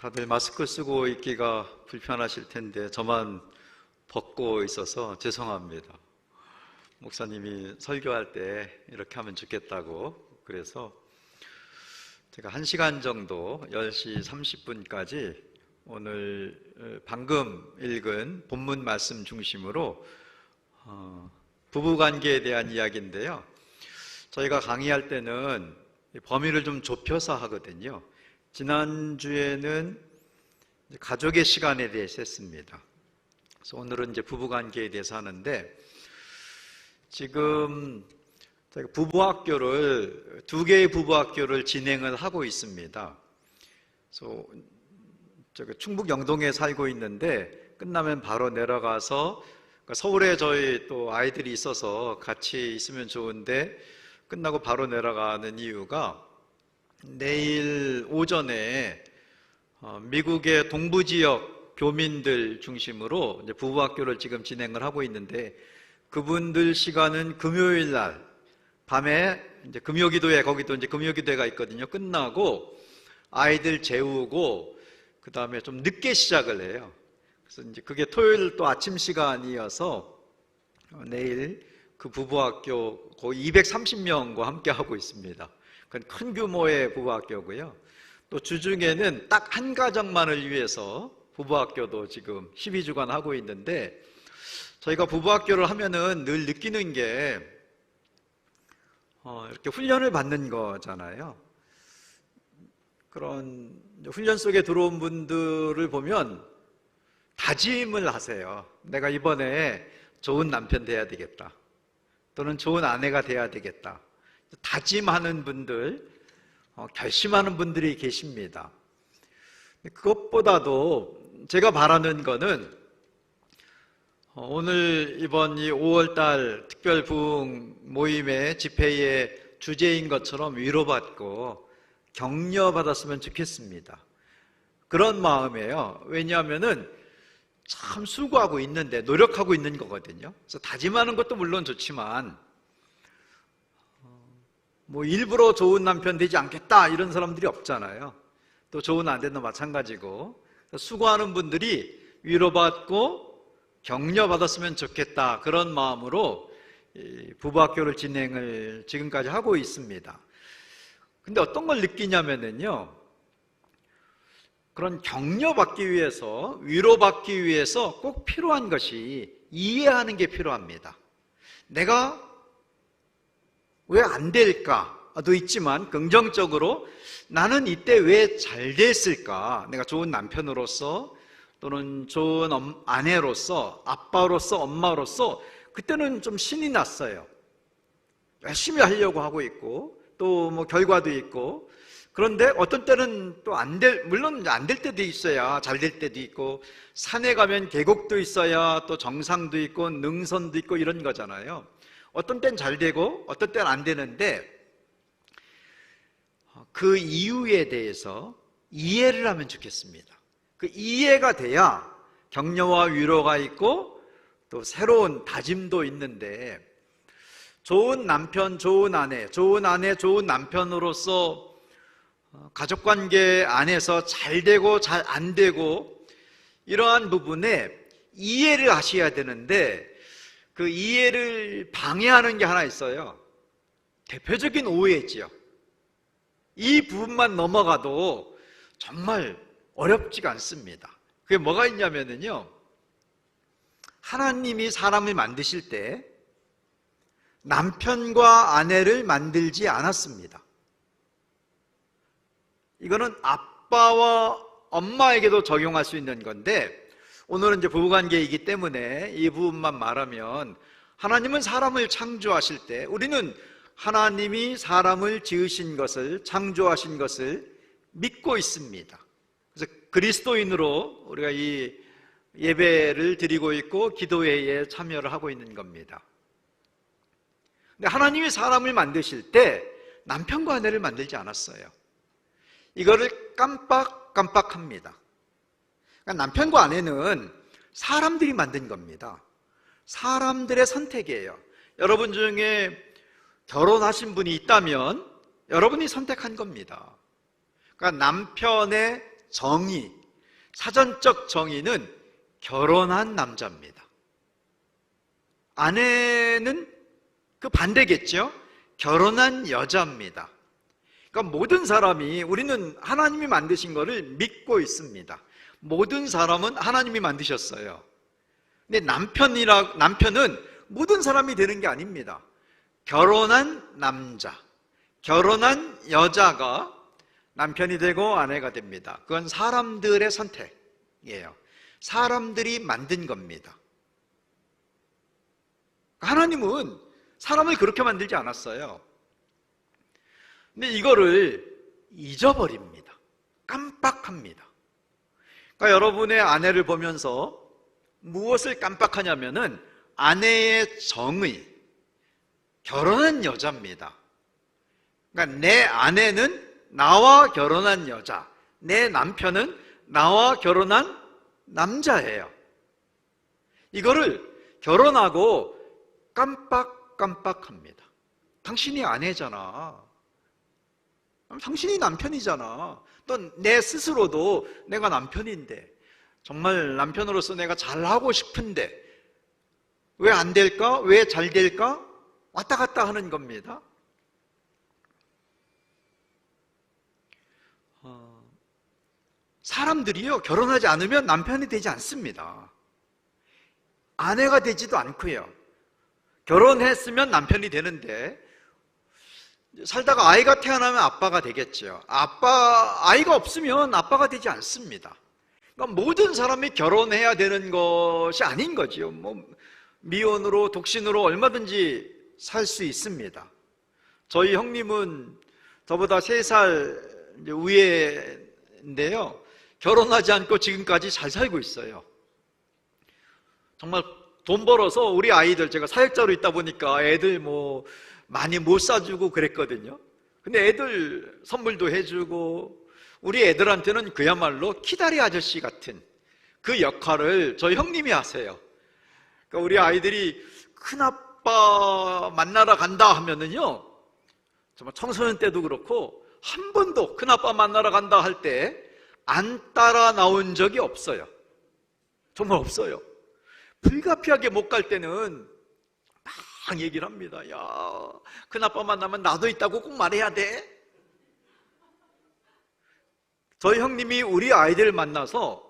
다들 마스크 쓰고 있기가 불편하실 텐데 저만 벗고 있어서 죄송합니다. 목사님이 설교할 때 이렇게 하면 좋겠다고 그래서 제가 1시간 정도 10시 30분까지 오늘 방금 읽은 본문 말씀 중심으로 부부관계에 대한 이야기인데요. 저희가 강의할 때는 범위를 좀 좁혀서 하거든요. 지난주에는 가족의 시간에 대해서 했습니다. 그래서 오늘은 이제 부부관계에 대해서 하는데, 지금 저희가 부부학교를, 2개의 부부학교를 진행을 하고 있습니다. 그래서 제가 충북 영동에 살고 있는데, 끝나면 바로 내려가서, 서울에 저희 또 아이들이 있어서 같이 있으면 좋은데, 끝나고 바로 내려가는 이유가 내일 오전에 미국의 동부지역 교민들 중심으로 이제 부부학교를 지금 진행을 하고 있는데, 그분들 시간은 금요일 날 밤에 이제 금요기도회, 거기도 이제 금요기도회가 있거든요. 끝나고 아이들 재우고 그 다음에 좀 늦게 시작을 해요. 그래서 이제 그게 토요일 또 아침 시간이어서 내일 그 부부학교 거의 230명과 함께 하고 있습니다. 그건 큰 규모의 부부학교고요. 또 주중에는 딱 한 가정만을 위해서 부부학교도 지금 12주간 하고 있는데, 저희가 부부학교를 하면은 늘 느끼는 게 이렇게 훈련을 받는 거잖아요. 그런 훈련 속에 들어온 분들을 보면 다짐을 하세요. 내가 이번에 좋은 남편 돼야 되겠다, 또는 좋은 아내가 돼야 되겠다. 다짐하는 분들, 결심하는 분들이 계십니다. 그것보다도 제가 바라는 거는 오늘 이번 이 5월달 특별 부흥 모임의 집회의 주제인 것처럼 위로받고 격려받았으면 좋겠습니다. 그런 마음이에요. 왜냐하면은 참 수고하고 있는데, 노력하고 있는 거거든요. 그래서 다짐하는 것도 물론 좋지만 뭐 일부러 좋은 남편 되지 않겠다 이런 사람들이 없잖아요. 또 좋은 아내도 마찬가지고, 수고하는 분들이 위로받고 격려받았으면 좋겠다, 그런 마음으로 부부학교를 진행을 지금까지 하고 있습니다. 근데 어떤 걸 느끼냐면요, 그런 격려받기 위해서, 위로받기 위해서 꼭 필요한 것이 이해하는 게 필요합니다. 내가 왜 안 될까도 있지만, 긍정적으로 나는 이때 왜 잘 됐을까? 내가 좋은 남편으로서, 또는 좋은 아내로서, 아빠로서, 엄마로서 그때는 좀 신이 났어요. 열심히 하려고 하고 있고, 또 뭐 결과도 있고. 그런데 어떤 때는 또 물론 안 될 때도 있어야 잘 될 때도 있고, 산에 가면 계곡도 있어야 또 정상도 있고 능선도 있고 이런 거잖아요. 어떤 때는 잘 되고 어떤 때는 안 되는데, 그 이유에 대해서 이해를 하면 좋겠습니다. 그 이해가 돼야 격려와 위로가 있고 또 새로운 다짐도 있는데, 좋은 남편, 좋은 아내, 좋은 아내, 좋은 남편으로서 가족관계 안에서 잘 되고 잘 안 되고 이러한 부분에 이해를 하셔야 되는데, 그 이해를 방해하는 게 하나 있어요. 대표적인 오해지요. 이 부분만 넘어가도 정말 어렵지가 않습니다. 그게 뭐가 있냐면요, 하나님이 사람을 만드실 때 남편과 아내를 만들지 않았습니다. 이거는 아빠와 엄마에게도 적용할 수 있는 건데, 오늘은 이제 부부관계이기 때문에 이 부분만 말하면, 하나님은 사람을 창조하실 때 우리는 하나님이 사람을 지으신 것을, 창조하신 것을 믿고 있습니다. 그래서 그리스도인으로 우리가 이 예배를 드리고 있고 기도회에 참여를 하고 있는 겁니다. 근데 하나님이 사람을 만드실 때 남편과 아내를 만들지 않았어요. 이거를 깜빡합니다. 그러니까 남편과 아내는 사람들이 만든 겁니다. 사람들의 선택이에요. 여러분 중에 결혼하신 분이 있다면 여러분이 선택한 겁니다. 그러니까 남편의 정의, 사전적 정의는 결혼한 남자입니다. 아내는 그 반대겠죠? 결혼한 여자입니다. 그러니까 모든 사람이, 우리는 하나님이 만드신 것을 믿고 있습니다. 모든 사람은 하나님이 만드셨어요. 근데 남편은 모든 사람이 되는 게 아닙니다. 결혼한 남자, 결혼한 여자가 남편이 되고 아내가 됩니다. 그건 사람들의 선택이에요. 사람들이 만든 겁니다. 하나님은 사람을 그렇게 만들지 않았어요. 근데 이거를 잊어버립니다. 깜빡합니다. 그러니까 여러분의 아내를 보면서 무엇을 깜빡하냐면은 아내의 정의, 결혼한 여자입니다. 그러니까 내 아내는 나와 결혼한 여자, 내 남편은 나와 결혼한 남자예요. 이거를 결혼하고 깜빡합니다. 당신이 아내잖아. 당신이 남편이잖아. 또 내 스스로도 내가 남편인데, 정말 남편으로서 내가 잘하고 싶은데 왜 안 될까? 왜 잘 될까? 왔다 갔다 하는 겁니다. 사람들이요, 결혼하지 않으면 남편이 되지 않습니다. 아내가 되지도 않고요. 결혼했으면 남편이 되는데, 살다가 아이가 태어나면 아빠가 되겠죠. 아이가 없으면 아빠가 되지 않습니다. 그러니까 모든 사람이 결혼해야 되는 것이 아닌 거지요. 미혼으로, 독신으로 얼마든지 살 수 있습니다. 저희 형님은 저보다 3살 위인데요, 결혼하지 않고 지금까지 잘 살고 있어요. 정말 돈 벌어서 우리 아이들, 제가 사역자로 있다 보니까 애들 많이 못 사주고 그랬거든요. 근데 애들 선물도 해주고, 우리 애들한테는 그야말로 키다리 아저씨 같은 그 역할을 저희 형님이 하세요. 그러니까 우리 아이들이 큰아빠 만나러 간다 하면은요, 정말 청소년 때도 그렇고 한 번도 큰아빠 만나러 간다 할 때 안 따라 나온 적이 없어요. 정말 없어요. 불가피하게 못 갈 때는 막 얘기를 합니다. 야, 큰아빠 만나면 나도 있다고 꼭 말해야 돼. 저희 형님이 우리 아이들을 만나서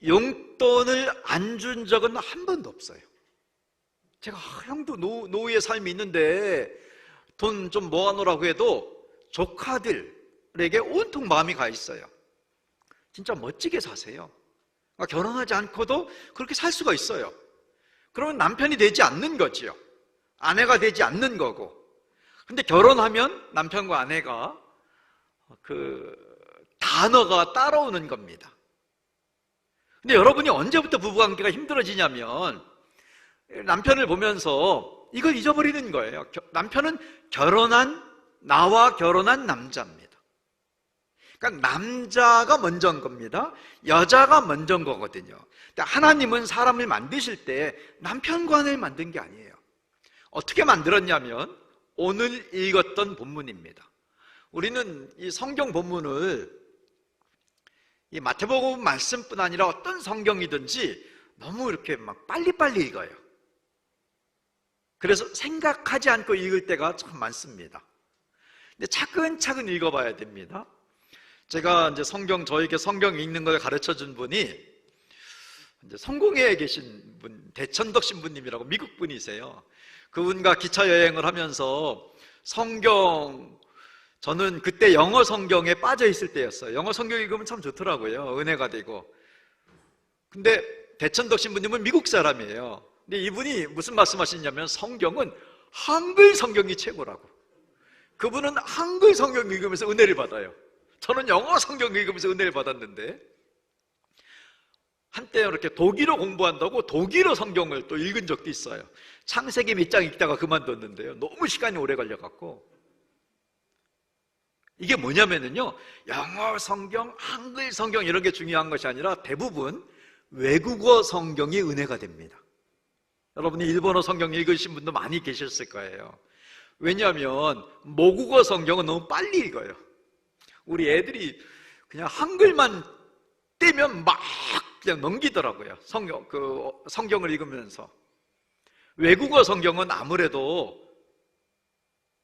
용돈을 안 준 적은 한 번도 없어요. 제가 형도 노후의 삶이 있는데 돈 좀 모아놓으라고 해도 조카들에게 온통 마음이 가 있어요. 진짜 멋지게 사세요. 결혼하지 않고도 그렇게 살 수가 있어요. 그러면 남편이 되지 않는 거지요. 아내가 되지 않는 거고. 근데 결혼하면 남편과 아내가 그 단어가 따라오는 겁니다. 근데 여러분이 언제부터 부부관계가 힘들어지냐면, 남편을 보면서 이걸 잊어버리는 거예요. 남편은 나와 결혼한 남자입니다. 그러니까 남자가 먼저인 겁니다. 여자가 먼저인 거거든요. 근데 하나님은 사람을 만드실 때 남편관을 만든 게 아니에요. 어떻게 만들었냐면 오늘 읽었던 본문입니다. 우리는 이 성경 본문을 이 마태복음 말씀뿐 아니라 어떤 성경이든지 너무 이렇게 막 빨리빨리 읽어요. 그래서 생각하지 않고 읽을 때가 참 많습니다. 근데 차근차근 읽어봐야 됩니다. 제가 이제 저에게 성경 읽는 걸 가르쳐 준 분이 이제 성공회에 계신 분, 대천덕 신부님이라고 미국 분이세요. 그분과 기차 여행을 하면서 저는 그때 영어 성경에 빠져 있을 때였어요. 영어 성경 읽으면 참 좋더라고요. 은혜가 되고. 근데 대천덕 신부님은 미국 사람이에요. 근데 이분이 무슨 말씀하시냐면 성경은 한글 성경이 최고라고. 그분은 한글 성경 읽으면서 은혜를 받아요. 저는 영어 성경 읽으면서 은혜를 받았는데, 한때 이렇게 독일어 공부한다고 독일어 성경을 또 읽은 적도 있어요. 창세기 몇 장 읽다가 그만뒀는데요. 너무 시간이 오래 걸려갖고. 이게 뭐냐면요, 영어 성경, 한글 성경 이런 게 중요한 것이 아니라 대부분 외국어 성경이 은혜가 됩니다. 여러분이 일본어 성경 읽으신 분도 많이 계셨을 거예요. 왜냐하면 모국어 성경은 너무 빨리 읽어요. 우리 애들이 그냥 한글만 때면 막 그냥 넘기더라고요. 성경을 읽으면서. 외국어 성경은 아무래도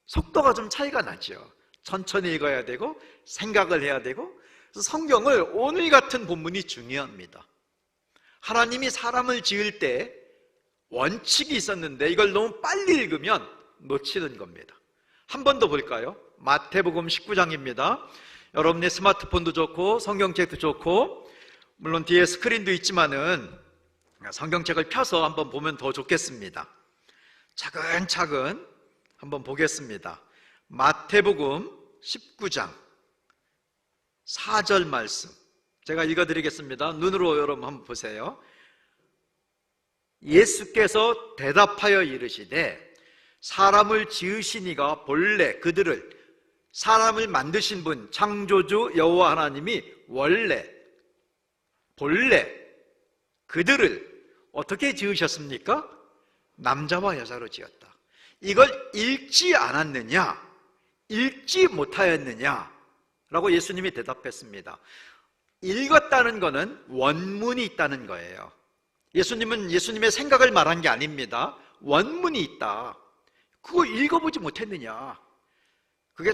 속도가 좀 차이가 나죠. 천천히 읽어야 되고 생각을 해야 되고. 그래서 성경을 오늘 같은 본문이 중요합니다. 하나님이 사람을 지을 때 원칙이 있었는데 이걸 너무 빨리 읽으면 놓치는 겁니다. 한 번 더 볼까요? 마태복음 19장입니다. 여러분의 스마트폰도 좋고 성경책도 좋고, 물론 뒤에 스크린도 있지만은 성경책을 펴서 한번 보면 더 좋겠습니다. 차근차근 한번 보겠습니다. 마태복음 19장 4절 말씀 제가 읽어드리겠습니다. 눈으로 여러분 한번 보세요. 예수께서 대답하여 이르시되 사람을 지으신 이가 본래 그들을, 사람을 만드신 분 창조주 여호와 하나님이 본래 그들을 어떻게 지으셨습니까? 남자와 여자로 지었다. 이걸 읽지 않았느냐? 읽지 못하였느냐? 라고 예수님이 대답했습니다. 읽었다는 것은 원문이 있다는 거예요. 예수님은 예수님의 생각을 말한 게 아닙니다. 원문이 있다. 그거 읽어보지 못했느냐? 그게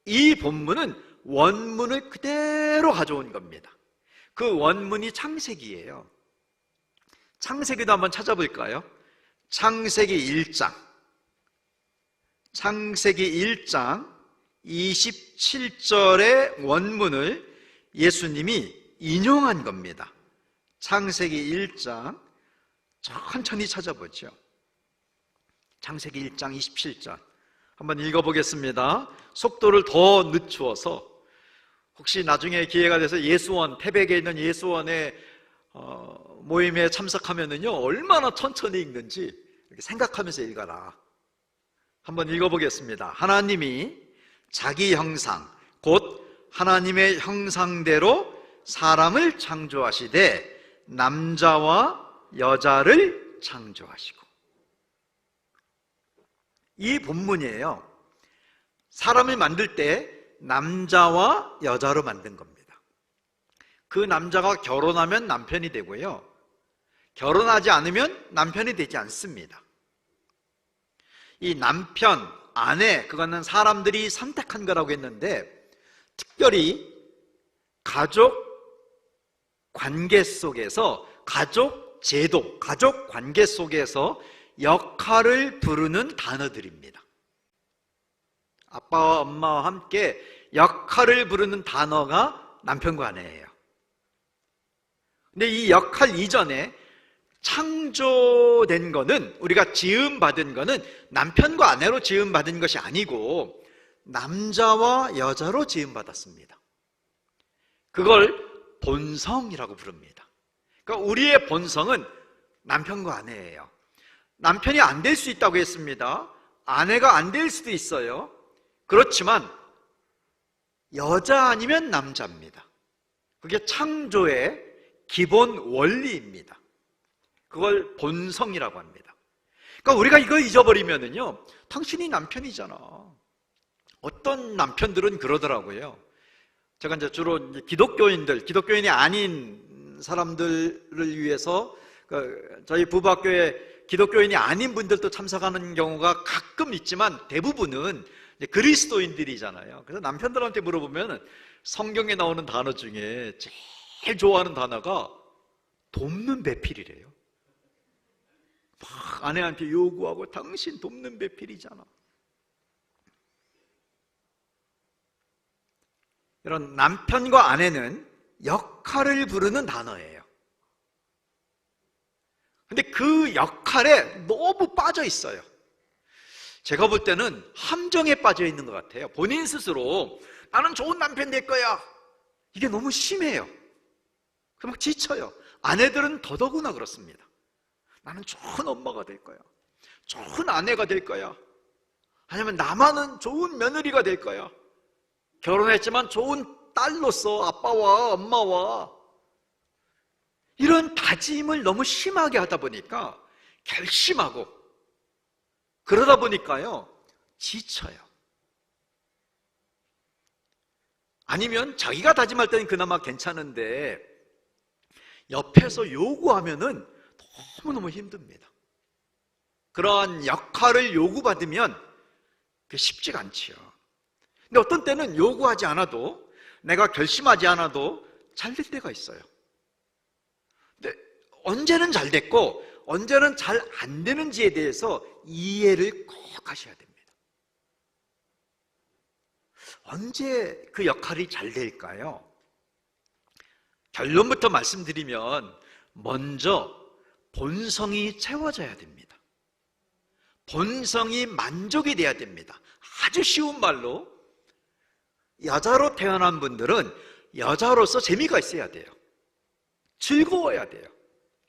이 본문은 원문을 그대로 가져온 겁니다. 그 원문이 창세기예요. 창세기도 한번 찾아볼까요? 창세기 1장 27절의 원문을 예수님이 인용한 겁니다. 창세기 1장 천천히 찾아보죠. 창세기 1장 27절 한번 읽어보겠습니다. 속도를 더 늦추어서 혹시 나중에 기회가 돼서 예수원, 태백에 있는 예수원의 모임에 참석하면은요, 얼마나 천천히 읽는지 이렇게 생각하면서 읽어라. 한번 읽어보겠습니다. 하나님이 자기 형상, 곧 하나님의 형상대로 사람을 창조하시되 남자와 여자를 창조하시고. 이 본문이에요. 사람을 만들 때 남자와 여자로 만든 겁니다. 그 남자가 결혼하면 남편이 되고요, 결혼하지 않으면 남편이 되지 않습니다. 이 남편, 아내, 그거는 사람들이 선택한 거라고 했는데, 특별히 가족 관계 속에서, 가족 제도, 가족 관계 속에서 역할을 부르는 단어들입니다. 아빠와 엄마와 함께 역할을 부르는 단어가 남편과 아내예요. 근데 이 역할 이전에 창조된 거는, 우리가 지음받은 거는 남편과 아내로 지음받은 것이 아니고 남자와 여자로 지음받았습니다. 그걸 본성이라고 부릅니다. 그러니까 우리의 본성은 남편과 아내예요. 남편이 안 될 수 있다고 했습니다. 아내가 안 될 수도 있어요. 그렇지만 여자 아니면 남자입니다. 그게 창조의 기본 원리입니다. 그걸 본성이라고 합니다. 그러니까 우리가 이거 잊어버리면은요, 당신이 남편이잖아. 어떤 남편들은 그러더라고요. 제가 이제 주로 기독교인이 아닌 사람들을 위해서 저희 부부학교에 기독교인이 아닌 분들도 참석하는 경우가 가끔 있지만 대부분은 그리스도인들이잖아요. 그래서 남편들한테 물어보면 성경에 나오는 단어 중에 제일 좋아하는 단어가 돕는 배필이래요. 막 아내한테 요구하고, 당신 돕는 배필이잖아. 이런 남편과 아내는 역할을 부르는 단어예요. 근데 그 역할에 너무 빠져 있어요. 제가 볼 때는 함정에 빠져 있는 것 같아요. 본인 스스로 나는 좋은 남편 될 거야, 이게 너무 심해요. 막 지쳐요. 아내들은 더더구나 그렇습니다. 나는 좋은 엄마가 될 거야, 좋은 아내가 될 거야, 아니면 나만은 좋은 며느리가 될 거야, 결혼했지만 좋은 딸로서 아빠와 엄마와, 이런 다짐을 너무 심하게 하다 보니까 결심하고, 그러다 보니까요 지쳐요. 아니면 자기가 다짐할 때는 그나마 괜찮은데 옆에서 요구하면은 너무너무 힘듭니다. 그러한 역할을 요구받으면 그게 쉽지가 않지요. 근데 어떤 때는 요구하지 않아도, 내가 결심하지 않아도 잘 될 때가 있어요. 근데 언제는 잘 됐고 언제는 잘 안 되는지에 대해서 이해를 꼭 하셔야 됩니다. 언제 그 역할이 잘 될까요? 결론부터 말씀드리면 먼저 본성이 채워져야 됩니다. 본성이 만족이 돼야 됩니다. 아주 쉬운 말로, 여자로 태어난 분들은 여자로서 재미가 있어야 돼요. 즐거워야 돼요.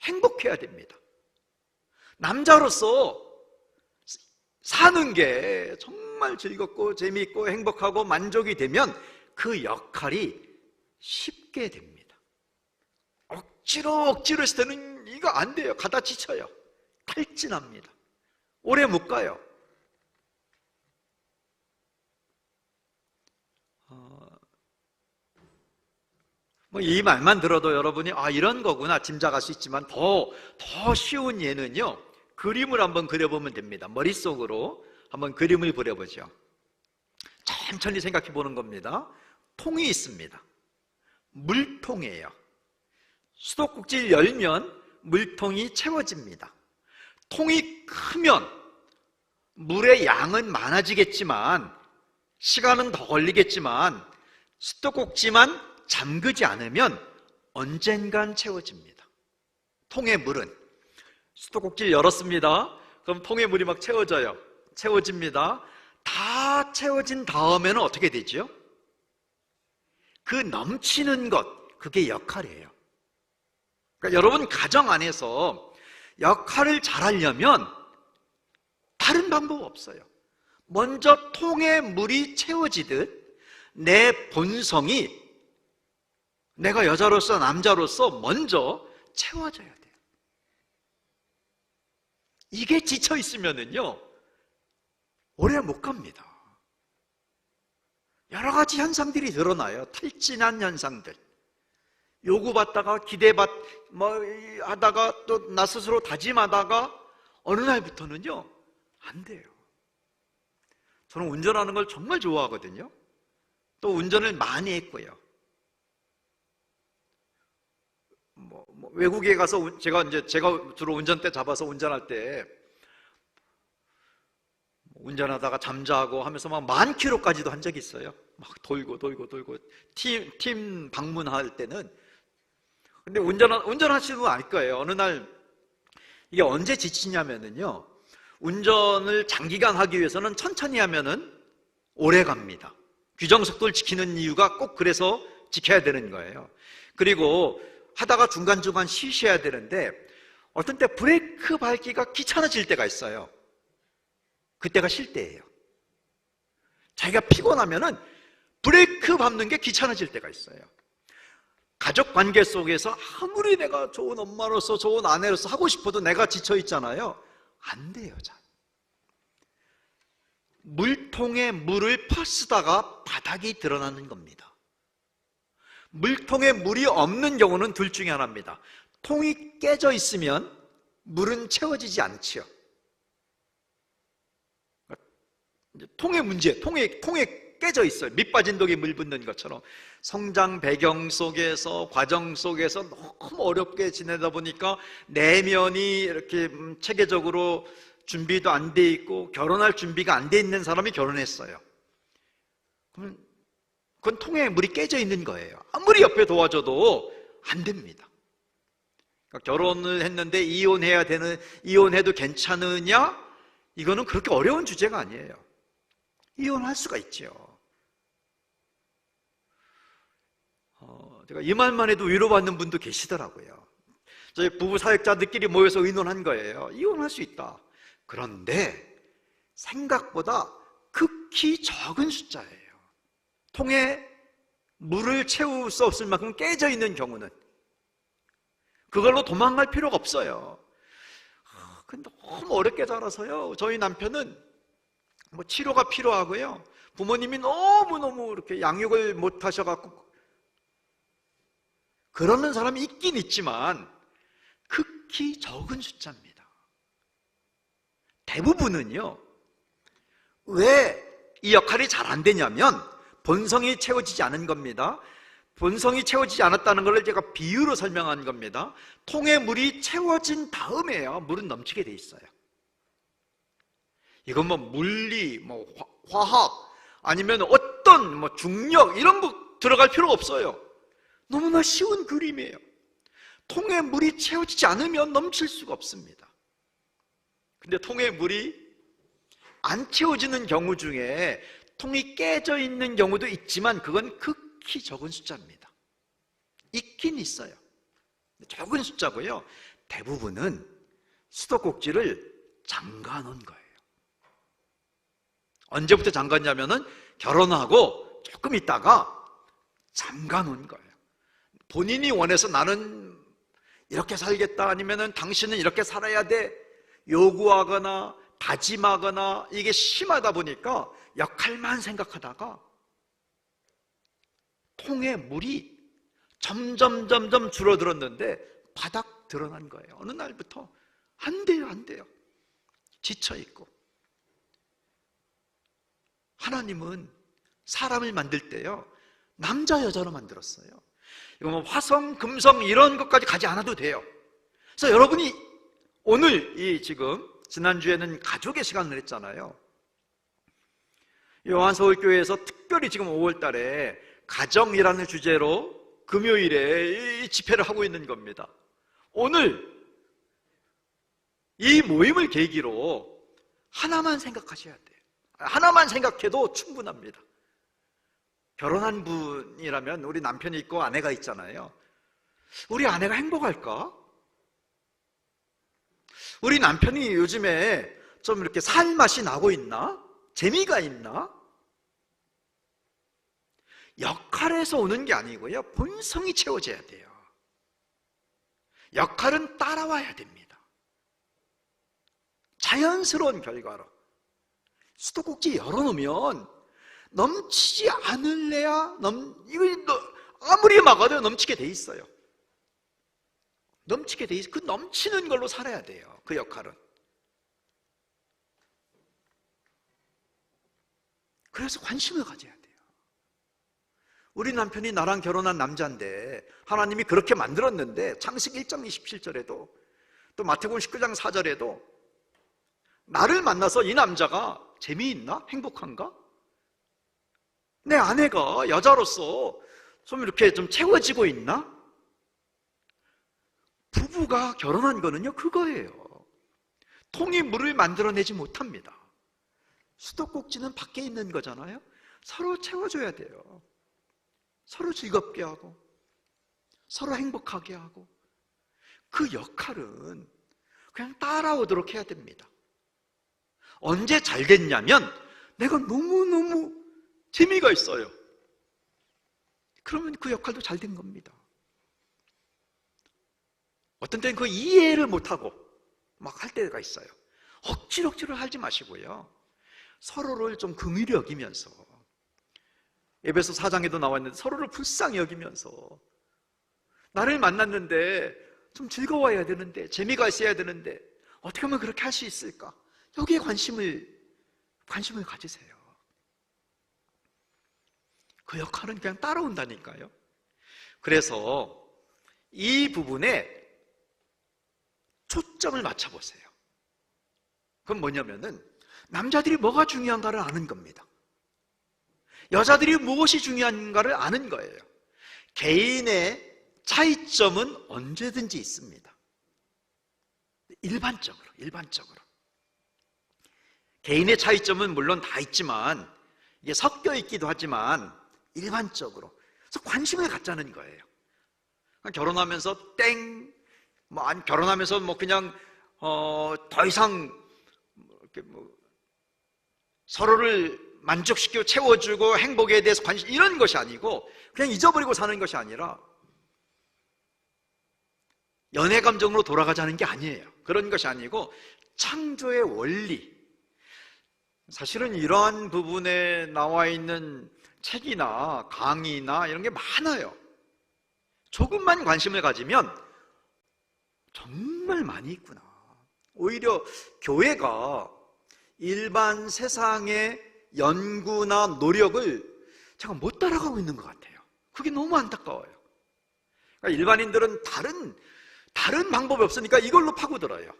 행복해야 됩니다. 남자로서 사는 게 정말 즐겁고 재미있고 행복하고 만족이 되면 그 역할이 쉽게 됩니다. 억지로 했을 때는 이거 안 돼요. 가다 지쳐요. 탈진합니다. 오래 못 가요. 이 말만 들어도 여러분이 이런 거구나 짐작할 수 있지만 더 쉬운 예는요, 그림을 한번 그려보면 됩니다. 머릿속으로 한번 그림을 그려보죠. 천천히 생각해 보는 겁니다. 통이 있습니다. 물통이에요. 수도꼭지를 열면 물통이 채워집니다. 통이 크면 물의 양은 많아지겠지만, 시간은 더 걸리겠지만, 수도꼭지만 잠그지 않으면 언젠간 채워집니다. 통의 물은, 수도꼭지를 열었습니다. 그럼 통의 물이 막 채워집니다. 다 채워진 다음에는 어떻게 되죠? 그 넘치는 것, 그게 역할이에요. 그러니까 여러분 가정 안에서 역할을 잘하려면 다른 방법 없어요. 먼저 통에 물이 채워지듯 내 본성이, 내가 여자로서 남자로서 먼저 채워져야 돼요. 이게 지쳐 있으면은요, 오래 못 갑니다. 여러 가지 현상들이 드러나요. 탈진한 현상들. 요구받다가 하다가 또 나 스스로 다짐하다가 어느 날부터는요, 안 돼요. 저는 운전하는 걸 정말 좋아하거든요. 또 운전을 많이 했고요. 외국에 가서 제가 주로 운전대 잡아서 운전할 때 운전하다가 잠자고 하면서 막 10,000km까지도 한 적이 있어요. 막 돌고 팀 방문할 때는. 근데 운전하시는 분 알 거예요. 어느 날 이게 언제 지치냐면은요, 운전을 장기간 하기 위해서는 천천히 하면은 오래 갑니다. 규정속도를 지키는 이유가 꼭 그래서 지켜야 되는 거예요. 그리고 하다가 중간중간 쉬셔야 되는데 어떤 때 브레이크 밟기가 귀찮아질 때가 있어요. 그때가 쉴 때예요. 자기가 피곤하면은 브레이크 밟는 게 귀찮아질 때가 있어요. 가족 관계 속에서 아무리 내가 좋은 엄마로서 좋은 아내로서 하고 싶어도 내가 지쳐 있잖아요. 안 돼요. 잘. 물통에 물을 퍼쓰다가 바닥이 드러나는 겁니다. 물통에 물이 없는 경우는 둘 중에 하나입니다. 통이 깨져 있으면 물은 채워지지 않지요. 통의 문제, 통에 깨져 있어요. 밑 빠진 독에 물 붓는 것처럼. 성장 배경 속에서, 과정 속에서 너무 어렵게 지내다 보니까 내면이 이렇게 체계적으로 준비도 안 돼 있고 결혼할 준비가 안 돼 있는 사람이 결혼했어요. 그러면 그건 통에 물이 깨져 있는 거예요. 아무리 옆에 도와줘도 안 됩니다. 그러니까 결혼을 했는데 이혼해도 괜찮으냐? 이거는 그렇게 어려운 주제가 아니에요. 이혼할 수가 있죠. 제가 이 말만 해도 위로받는 분도 계시더라고요. 저희 부부 사역자들끼리 모여서 의논한 거예요. 이혼할 수 있다. 그런데 생각보다 극히 적은 숫자예요. 통에 물을 채울 수 없을 만큼 깨져 있는 경우는. 그걸로 도망갈 필요가 없어요. 근데 너무 어렵게 자라서요, 저희 남편은 치료가 필요하고요, 부모님이 너무너무 이렇게 양육을 못 하셔갖고 그러는 사람이 있긴 있지만 극히 적은 숫자입니다. 대부분은요, 왜 이 역할이 잘 안 되냐면 본성이 채워지지 않은 겁니다. 본성이 채워지지 않았다는 걸 제가 비유로 설명한 겁니다. 통에 물이 채워진 다음에야 물은 넘치게 돼 있어요. 이건 뭐 물리, 뭐 화학, 아니면 어떤 뭐 중력 이런 거 들어갈 필요가 없어요. 너무나 쉬운 그림이에요. 통에 물이 채워지지 않으면 넘칠 수가 없습니다. 근데 통에 물이 안 채워지는 경우 중에 통이 깨져 있는 경우도 있지만 그건 극히 적은 숫자입니다. 있긴 있어요. 적은 숫자고요. 대부분은 수도꼭지를 잠가 놓은 거예요. 언제부터 잠갔냐면은 결혼하고 조금 있다가 잠가 놓은 거예요. 본인이 원해서 나는 이렇게 살겠다, 아니면은 당신은 이렇게 살아야 돼 요구하거나 다짐하거나 이게 심하다 보니까 역할만 생각하다가 통에 물이 점점 줄어들었는데 바닥 드러난 거예요. 어느 날부터 안 돼요. 지쳐있고. 하나님은 사람을 만들 때요, 남자 여자로 만들었어요. 이거 뭐 화성, 금성 이런 것까지 가지 않아도 돼요. 그래서 여러분이 오늘 지금 지난주에는 가족의 시간을 했잖아요. 요한서울교회에서 특별히 지금 5월 달에 가정이라는 주제로 금요일에 이 집회를 하고 있는 겁니다. 오늘 이 모임을 계기로 하나만 생각하셔야 돼요. 하나만 생각해도 충분합니다. 결혼한 분이라면 우리 남편이 있고 아내가 있잖아요. 우리 아내가 행복할까? 우리 남편이 요즘에 좀 이렇게 살 맛이 나고 있나? 재미가 있나? 역할에서 오는 게 아니고요, 본성이 채워져야 돼요. 역할은 따라와야 됩니다. 자연스러운 결과로. 수도꼭지 열어놓으면 넘치지 않을래야 아무리 막아도 넘치게 돼 있어요. 넘치게 돼 있어요. 그 넘치는 걸로 살아야 돼요. 그 역할은. 그래서 관심을 가져야 돼요. 우리 남편이 나랑 결혼한 남자인데 하나님이 그렇게 만들었는데 창세기 1장 27절에도 또 마태복음 19장 4절에도 나를 만나서 이 남자가 재미있나? 행복한가? 내 아내가 여자로서 좀 이렇게 좀 채워지고 있나? 부부가 결혼한 거는요, 그거예요. 통이 물을 만들어내지 못합니다. 수도꼭지는 밖에 있는 거잖아요. 서로 채워줘야 돼요. 서로 즐겁게 하고 서로 행복하게 하고. 그 역할은 그냥 따라오도록 해야 됩니다. 언제 잘 됐냐면 내가 너무너무 재미가 있어요. 그러면 그 역할도 잘 된 겁니다. 어떤 때는 그 이해를 못하고 막 할 때가 있어요. 억지로 하지 마시고요, 서로를 좀 긍휼히 여기면서, 에베소 4장에도 나와 있는데 서로를 불쌍히 여기면서, 나를 만났는데 좀 즐거워야 되는데, 재미가 있어야 되는데 어떻게 하면 그렇게 할 수 있을까? 여기에 관심을 가지세요. 그 역할은 그냥 따라온다니까요. 그래서 이 부분에 초점을 맞춰보세요. 그건 뭐냐면은 남자들이 뭐가 중요한가를 아는 겁니다. 여자들이 무엇이 중요한가를 아는 거예요. 개인의 차이점은 언제든지 있습니다. 일반적으로 개인의 차이점은 물론 다 있지만 이게 섞여 있기도 하지만 일반적으로. 그래서 관심을 갖자는 거예요. 결혼하면서 결혼하면서 그냥 더 이상 서로를 만족시키고 채워주고 행복에 대해서 관심, 이런 것이 아니고 그냥 잊어버리고 사는 것이 아니라 연애 감정으로 돌아가자는 게 아니에요. 그런 것이 아니고 창조의 원리. 사실은 이러한 부분에 나와 있는 책이나 강의나 이런 게 많아요. 조금만 관심을 가지면 정말 많이 있구나. 오히려 교회가 일반 세상의 연구나 노력을 제가 못 따라가고 있는 것 같아요. 그게 너무 안타까워요. 그러니까 일반인들은 다른 방법이 없으니까 이걸로 파고들어요.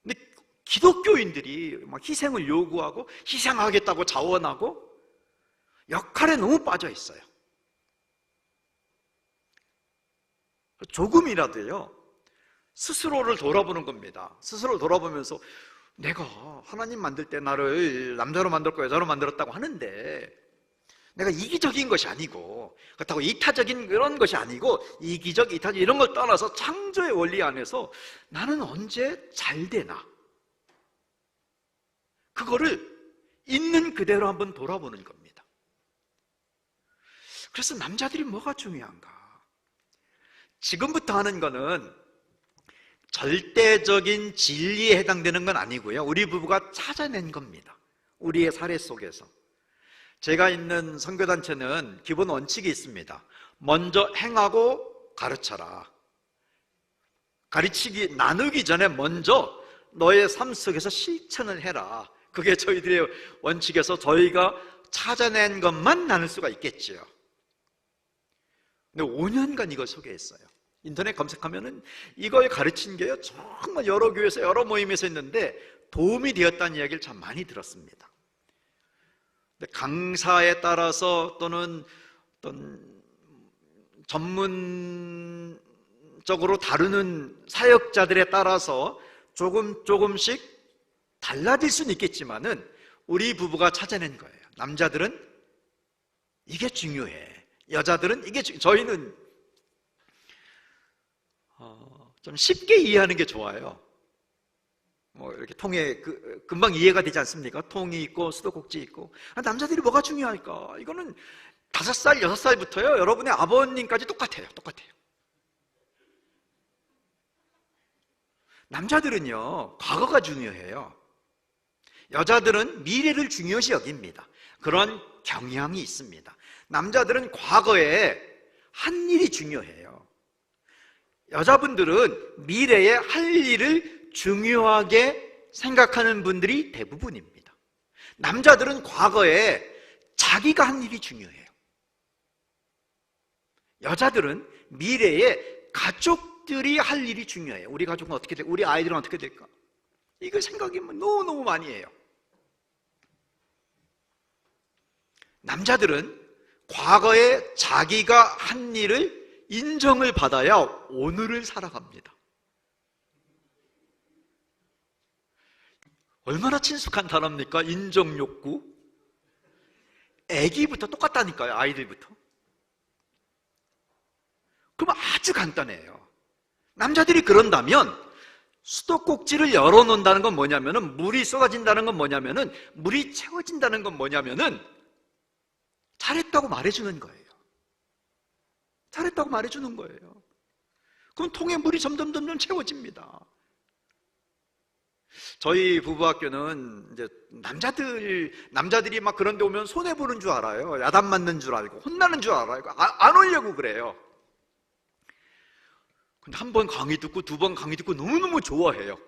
근데 기독교인들이 막 희생을 요구하고 희생하겠다고 자원하고 역할에 너무 빠져 있어요. 조금이라도요, 스스로를 돌아보는 겁니다. 스스로를 돌아보면서 내가 하나님 만들 때 나를 남자로 만들었고 여자로 만들었다고 하는데 내가 이기적인 것이 아니고, 그렇다고 이타적인 그런 것이 아니고, 이기적, 이타적 이런 걸 떠나서 창조의 원리 안에서 나는 언제 잘 되나, 그거를 있는 그대로 한번 돌아보는 겁니다. 그래서 남자들이 뭐가 중요한가? 지금부터 하는 거는 절대적인 진리에 해당되는 건 아니고요, 우리 부부가 찾아낸 겁니다. 우리의 사례 속에서. 제가 있는 선교단체는 기본 원칙이 있습니다. 먼저 행하고 가르쳐라. 가르치기, 나누기 전에 먼저 너의 삶 속에서 실천을 해라. 그게 저희들의 원칙에서 저희가 찾아낸 것만 나눌 수가 있겠지요. 근데 5년간 이걸 소개했어요. 인터넷 검색하면은 이걸 가르친 게요, 정말 여러 교회에서 여러 모임에서 했는데 도움이 되었다는 이야기를 참 많이 들었습니다. 강사에 따라서 또는 어떤 전문적으로 다루는 사역자들에 따라서 조금씩 달라질 수는 있겠지만은 우리 부부가 찾아낸 거예요. 남자들은 이게 중요해, 여자들은 이게 저희는 좀 쉽게 이해하는 게 좋아요. 뭐 이렇게 통에 금방 이해가 되지 않습니까? 통이 있고 수도꼭지 있고. 남자들이 뭐가 중요할까? 이거는 5살, 6살부터요 여러분의 아버님까지 똑같아요. 남자들은요 과거가 중요해요. 여자들은 미래를 중요시 여깁니다. 그런 경향이 있습니다. 남자들은 과거에 한 일이 중요해요. 여자분들은 미래에 할 일을 중요하게 생각하는 분들이 대부분입니다. 남자들은 과거에 자기가 한 일이 중요해요. 여자들은 미래에 가족들이 할 일이 중요해요. 우리 가족은 어떻게 될까? 우리 아이들은 어떻게 될까? 이걸 생각이 너무너무 많이 해요. 남자들은 과거에 자기가 한 일을 인정을 받아야 오늘을 살아갑니다. 얼마나 친숙한 단어입니까? 인정욕구. 아기부터 똑같다니까요. 아이들부터. 그럼 아주 간단해요. 남자들이 그런다면 수도꼭지를 열어놓는다는 건 뭐냐면은, 물이 쏟아진다는 건 뭐냐면은, 물이 채워진다는 건 뭐냐면은 잘했다고 말해주는 거예요. 잘했다고 말해주는 거예요. 그럼 통에 물이 점점 채워집니다. 저희 부부학교는 이제 남자들이 막 그런 데 오면 손해보는 줄 알아요. 야단 맞는 줄 알고 혼나는 줄 알아요. 안 오려고 그래요. 근데 한 번 강의 듣고 2번 강의 듣고 너무너무 좋아해요.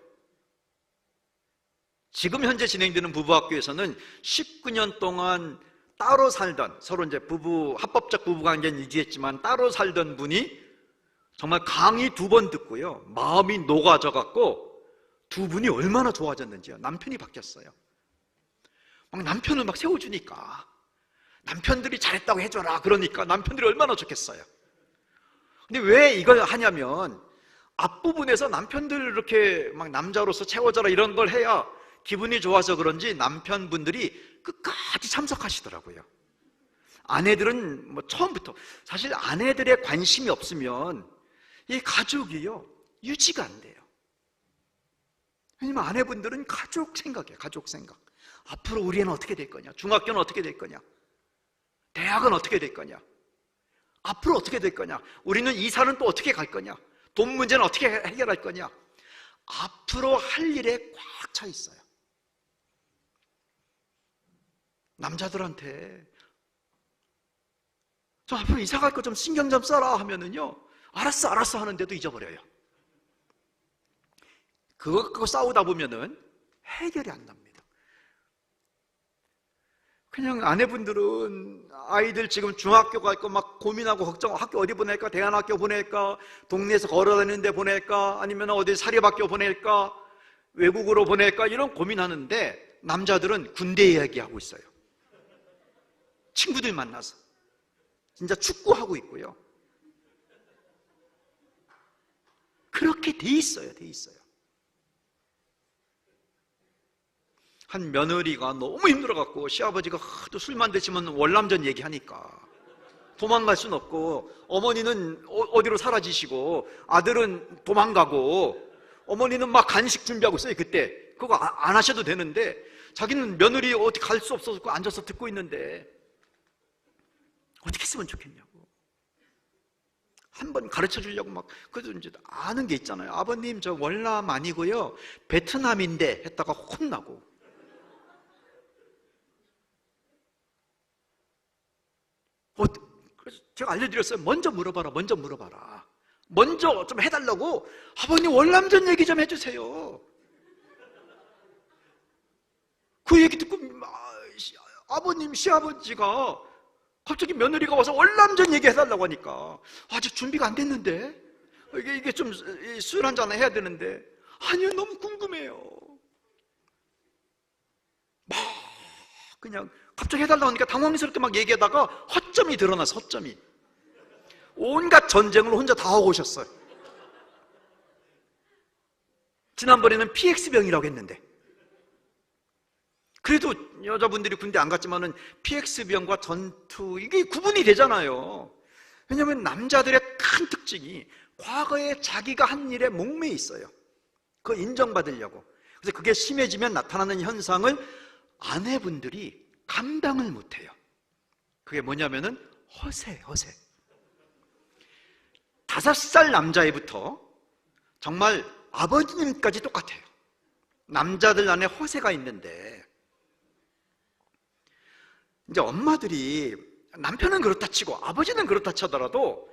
지금 현재 진행되는 부부학교에서는 19년 동안 따로 살던, 서로 이제 합법적 부부관계는 유지했지만 따로 살던 분이 정말 강의 2번 듣고요 마음이 녹아져 갖고 두 분이 얼마나 좋아졌는지요. 남편이 바뀌었어요. 막 남편을 막 세워주니까, 남편들이 잘했다고 해줘라 그러니까 남편들이 얼마나 좋겠어요. 근데 왜 이걸 하냐면, 앞부분에서 남편들 이렇게 막 남자로서 채워져라 이런 걸 해야 기분이 좋아서 그런지 남편분들이 끝까지 참석하시더라고요. 아내들은 뭐 처음부터, 사실 아내들의 관심이 없으면 이 가족이요 유지가 안 돼요. 왜냐면 아내분들은 가족 생각이에요. 가족 생각. 앞으로 우리 애는 어떻게 될 거냐, 중학교는 어떻게 될 거냐, 대학은 어떻게 될 거냐, 앞으로 어떻게 될 거냐, 우리는 이사는 또 어떻게 갈 거냐, 돈 문제는 어떻게 해결할 거냐, 앞으로 할 일에 꽉 차 있어요. 남자들한테 저 앞으로 이사 갈 거 좀 신경 좀 써라 하면은요, 알았어 하는데도 잊어버려요. 그거 갖고 싸우다 보면은 해결이 안 납니다. 그냥 아내분들은 아이들 지금 중학교 갈 거 막 고민하고 걱정, 학교 어디 보낼까, 대안학교 보낼까, 동네에서 걸어다니는 데 보낼까, 아니면 어디 사립학교 보낼까, 외국으로 보낼까, 이런 고민하는데 남자들은 군대 이야기하고 있어요. 친구들 만나서 진짜 축구하고 있고요. 그렇게 돼 있어요. 한 며느리가 너무 힘들어갖고 시아버지가 하도 술만 드시면 월남전 얘기하니까 도망갈 순 없고, 어머니는 어디로 사라지시고 아들은 도망가고, 어머니는 막 간식 준비하고 있어요. 그때 그거 안 하셔도 되는데 자기는 며느리 어디 갈 수 없어서 앉아서 듣고 있는데 어떻게 했으면 좋겠냐고. 한번 가르쳐 주려고 막, 그래도 이제 아는 게 있잖아요. 아버님 저 월남 아니고요 베트남인데 했다가 혼나고. 그래서 제가 알려드렸어요. 먼저 물어봐라. 먼저 좀 해달라고. 아버님 월남전 얘기 좀 해주세요. 그 얘기 듣고 아버님 시아버지가 갑자기 며느리가 와서 월남전 얘기 해달라고 하니까 아직 준비가 안 됐는데, 이게 좀 술 한잔 해야 되는데, 아니요 너무 궁금해요. 막 그냥 갑자기 해달라고 하니까 당황스럽게 막 얘기하다가 허점이 드러나서, 허점이 온갖 전쟁을 혼자 다 하고 오셨어요. 지난번에는 PX병이라고 했는데, 그래도 여자분들이 군대 안 갔지만은 PX병과 전투, 이게 구분이 되잖아요. 왜냐하면 남자들의 큰 특징이 과거에 자기가 한 일에 목매여 있어요. 그거 인정받으려고. 그래서 그게 심해지면 나타나는 현상을 아내분들이 감당을 못해요. 그게 뭐냐면은 허세. 5살 남자애부터 정말 아버님까지 똑같아요. 남자들 안에 허세가 있는데, 이제 엄마들이, 남편은 그렇다 치고 아버지는 그렇다 쳐더라도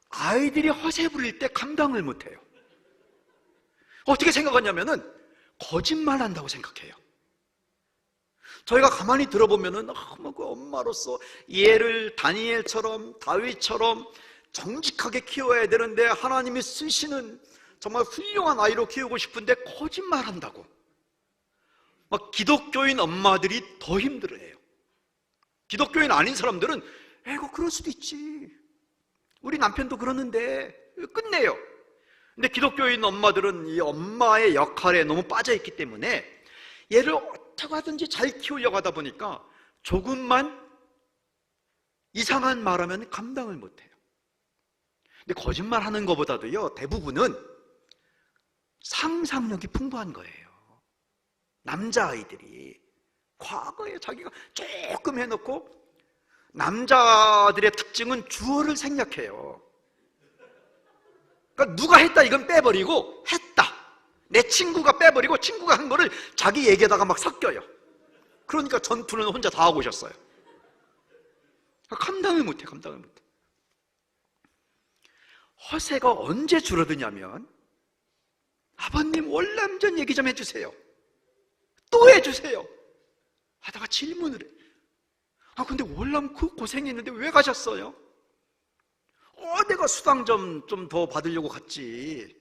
아이들이 허세 부릴 때 감당을 못해요. 어떻게 생각하냐면은 거짓말 한다고 생각해요. 저희가 가만히 들어보면은 그 엄마로서 얘를 다니엘처럼 다윗처럼 정직하게 키워야 되는데 하나님이 쓰시는 정말 훌륭한 아이로 키우고 싶은데 거짓말 한다고. 막 기독교인 엄마들이 더 힘들어해요. 기독교인 아닌 사람들은 에고 그럴 수도 있지, 우리 남편도 그러는데, 끝내요. 근데 기독교인 엄마들은 이 엄마의 역할에 너무 빠져있기 때문에 얘를 어떻게 하든지 잘 키우려고 하다 보니까 조금만 이상한 말하면 감당을 못해요. 근데 거짓말 하는 것보다도요, 대부분은 상상력이 풍부한 거예요. 남자아이들이 과거에 자기가 조금 해놓고, 남자들의 특징은 주어를 생략해요. 그러니까 누가 했다 이건 빼버리고, 했다, 내 친구가 빼버리고 친구가 한 거를 자기 얘기에다가 막 섞여요. 그러니까 전투는 혼자 다 하고 오셨어요. 감당을 못해. 허세가 언제 줄어드냐면, 아버님 월남전 얘기 좀 해주세요, 또 해주세요 하다가 질문을 해. 근데 월남 그 고생했는데 왜 가셨어요? 내가 수당 좀 더 받으려고 갔지.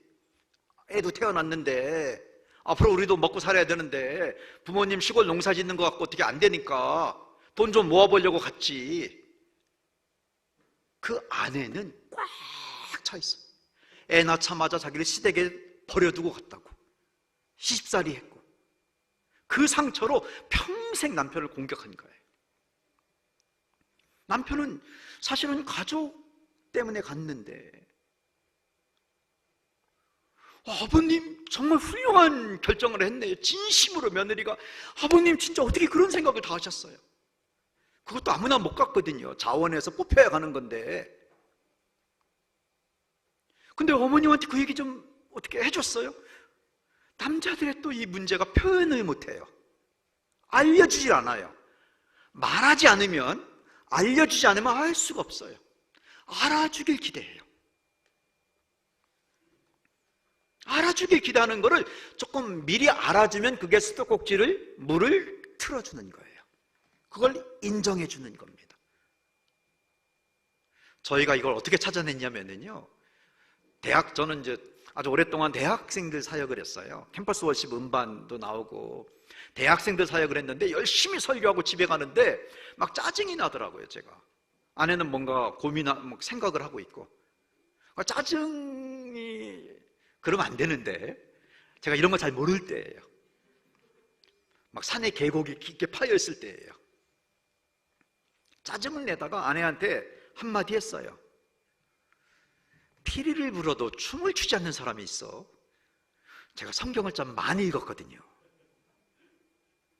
애도 태어났는데 앞으로 우리도 먹고 살아야 되는데 부모님 시골 농사 짓는 거 갖고 어떻게 안 되니까 돈 좀 모아보려고 갔지. 그 아내는 꽉 차 있어. 애 낳자마자 자기를 시댁에 버려두고 갔다고, 시집살이 했고, 그 상처로 평생 남편을 공격한 거예요. 남편은 사실은 가족 때문에 갔는데, 아버님 정말 훌륭한 결정을 했네요. 진심으로 며느리가, 아버님 진짜 어떻게 그런 생각을 다 하셨어요? 그것도 아무나 못 갔거든요. 자원에서 뽑혀야 가는 건데. 근데 어머님한테 그 얘기 좀 어떻게 해줬어요? 남자들의 또 이 문제가 표현을 못해요. 알려주질 않아요. 말하지 않으면, 알려주지 않으면 알 수가 없어요. 알아주길 기대해요. 알아주길 기대하는 거를 조금 미리 알아주면 그게 수도꼭지를 물을 틀어주는 거예요. 그걸 인정해 주는 겁니다. 저희가 이걸 어떻게 찾아냈냐면요, 저는 이제 아주 오랫동안 대학생들 사역을 했어요. 캠퍼스 워십 음반도 나오고 대학생들 사역을 했는데 열심히 설교하고 집에 가는데 막 짜증이 나더라고요. 제가 아내는 뭔가 생각을 하고 있고, 짜증이 그러면 안 되는데 제가 이런 거 잘 모를 때예요. 막 산에 계곡이 깊게 파여 있을 때예요. 짜증을 내다가 아내한테 한마디 했어요. 피리를 불어도 춤을 추지 않는 사람이 있어. 제가 성경을 좀 많이 읽었거든요.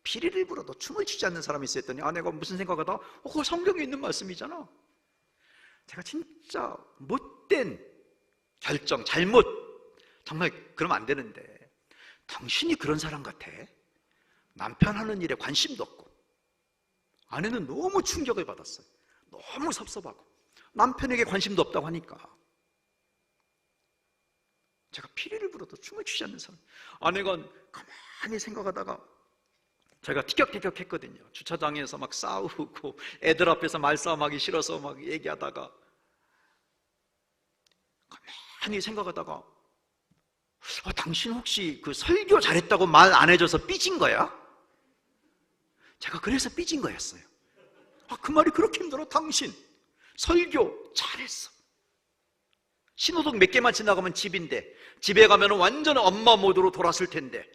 피리를 불어도 춤을 추지 않는 사람이 있어 했더니 아내가 무슨 생각하다 그거 성경에 있는 말씀이잖아. 제가 진짜 못된 결정, 잘못, 정말 그러면 안 되는데 당신이 그런 사람 같아. 남편 하는 일에 관심도 없고. 아내는 너무 충격을 받았어요. 너무 섭섭하고 남편에게 관심도 없다고 하니까 제가 피리를 불어도 춤을 추지 않는 사람. 아내가 가만히 생각하다가 제가 티격태격 했거든요. 주차장에서 막 싸우고 애들 앞에서 말싸움하기 싫어서 막 얘기하다가 가만히 생각하다가 당신 혹시 그 설교 잘했다고 말 안 해줘서 삐진 거야? 제가 그래서 삐진 거였어요. 그 말이 그렇게 힘들어? 당신 설교 잘했어. 신호등 몇 개만 지나가면 집인데 집에 가면 완전 엄마 모드로 돌았을 텐데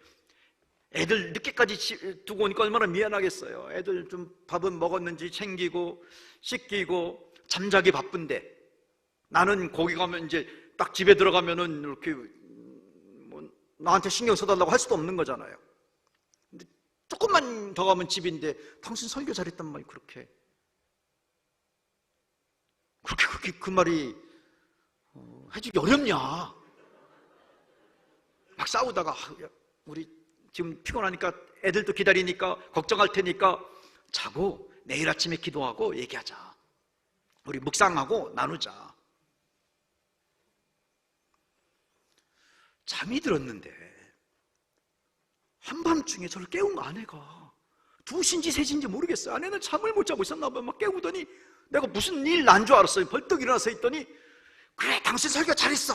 애들 늦게까지 두고 오니까 얼마나 미안하겠어요. 애들 좀 밥은 먹었는지 챙기고 씻기고 잠자기 바쁜데 나는 거기 가면 이제 딱 집에 들어가면은 이렇게 뭐 나한테 신경 써달라고 할 수도 없는 거잖아요. 근데 조금만 더 가면 집인데 당신 설교 잘했단 말이 그렇게 그 말이 해주기 어렵냐. 막 싸우다가 우리 지금 피곤하니까 애들도 기다리니까 걱정할 테니까 자고 내일 아침에 기도하고 얘기하자. 우리 묵상하고 나누자. 잠이 들었는데 한밤중에 저를 깨운 거 아내가 2시인지 3시인지 모르겠어요. 아내는 잠을 못 자고 있었나 봐요. 막 깨우더니 내가 무슨 일 난 줄 알았어요. 벌떡 일어나서 있더니 그래 당신 설교 잘했어.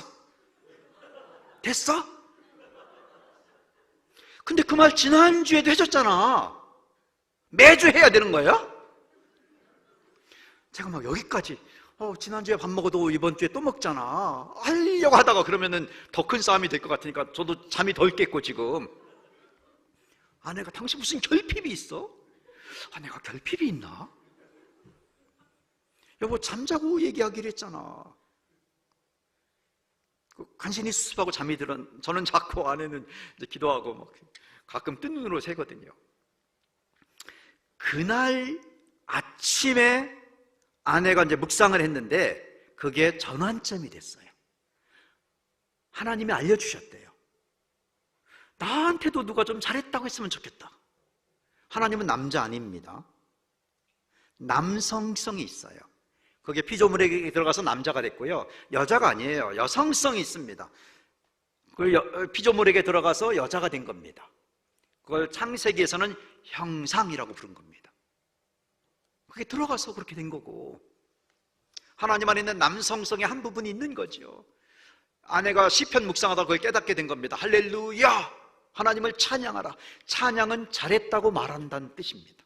됐어? 근데 그 말 지난주에도 해줬잖아. 매주 해야 되는 거예요? 제가 막 여기까지 지난주에 밥 먹어도 이번 주에 또 먹잖아 하려고 하다가 그러면은 더 큰 싸움이 될 것 같으니까 저도 잠이 덜 깼고 지금 아내가 당신 무슨 결핍이 있어? 아내가 결핍이 있나? 여보 잠자고 얘기하기로 했잖아. 간신히 수습하고 잠이 들은 저는 자고 아내는 이제 기도하고 막 가끔 뜬 눈으로 새거든요. 그날 아침에 아내가 이제 묵상을 했는데 그게 전환점이 됐어요. 하나님이 알려주셨대요. 나한테도 누가 좀 잘했다고 했으면 좋겠다. 하나님은 남자 아닙니다. 남성성이 있어요. 거기에 피조물에게 들어가서 남자가 됐고요. 여자가 아니에요. 여성성이 있습니다. 그걸 피조물에게 들어가서 여자가 된 겁니다. 그걸 창세기에서는 형상이라고 부른 겁니다. 그게 들어가서 그렇게 된 거고 하나님 안에 있는 남성성의 한 부분이 있는 거죠. 아내가 시편 묵상하다 그걸 깨닫게 된 겁니다. 할렐루야! 하나님을 찬양하라. 찬양은 잘했다고 말한다는 뜻입니다.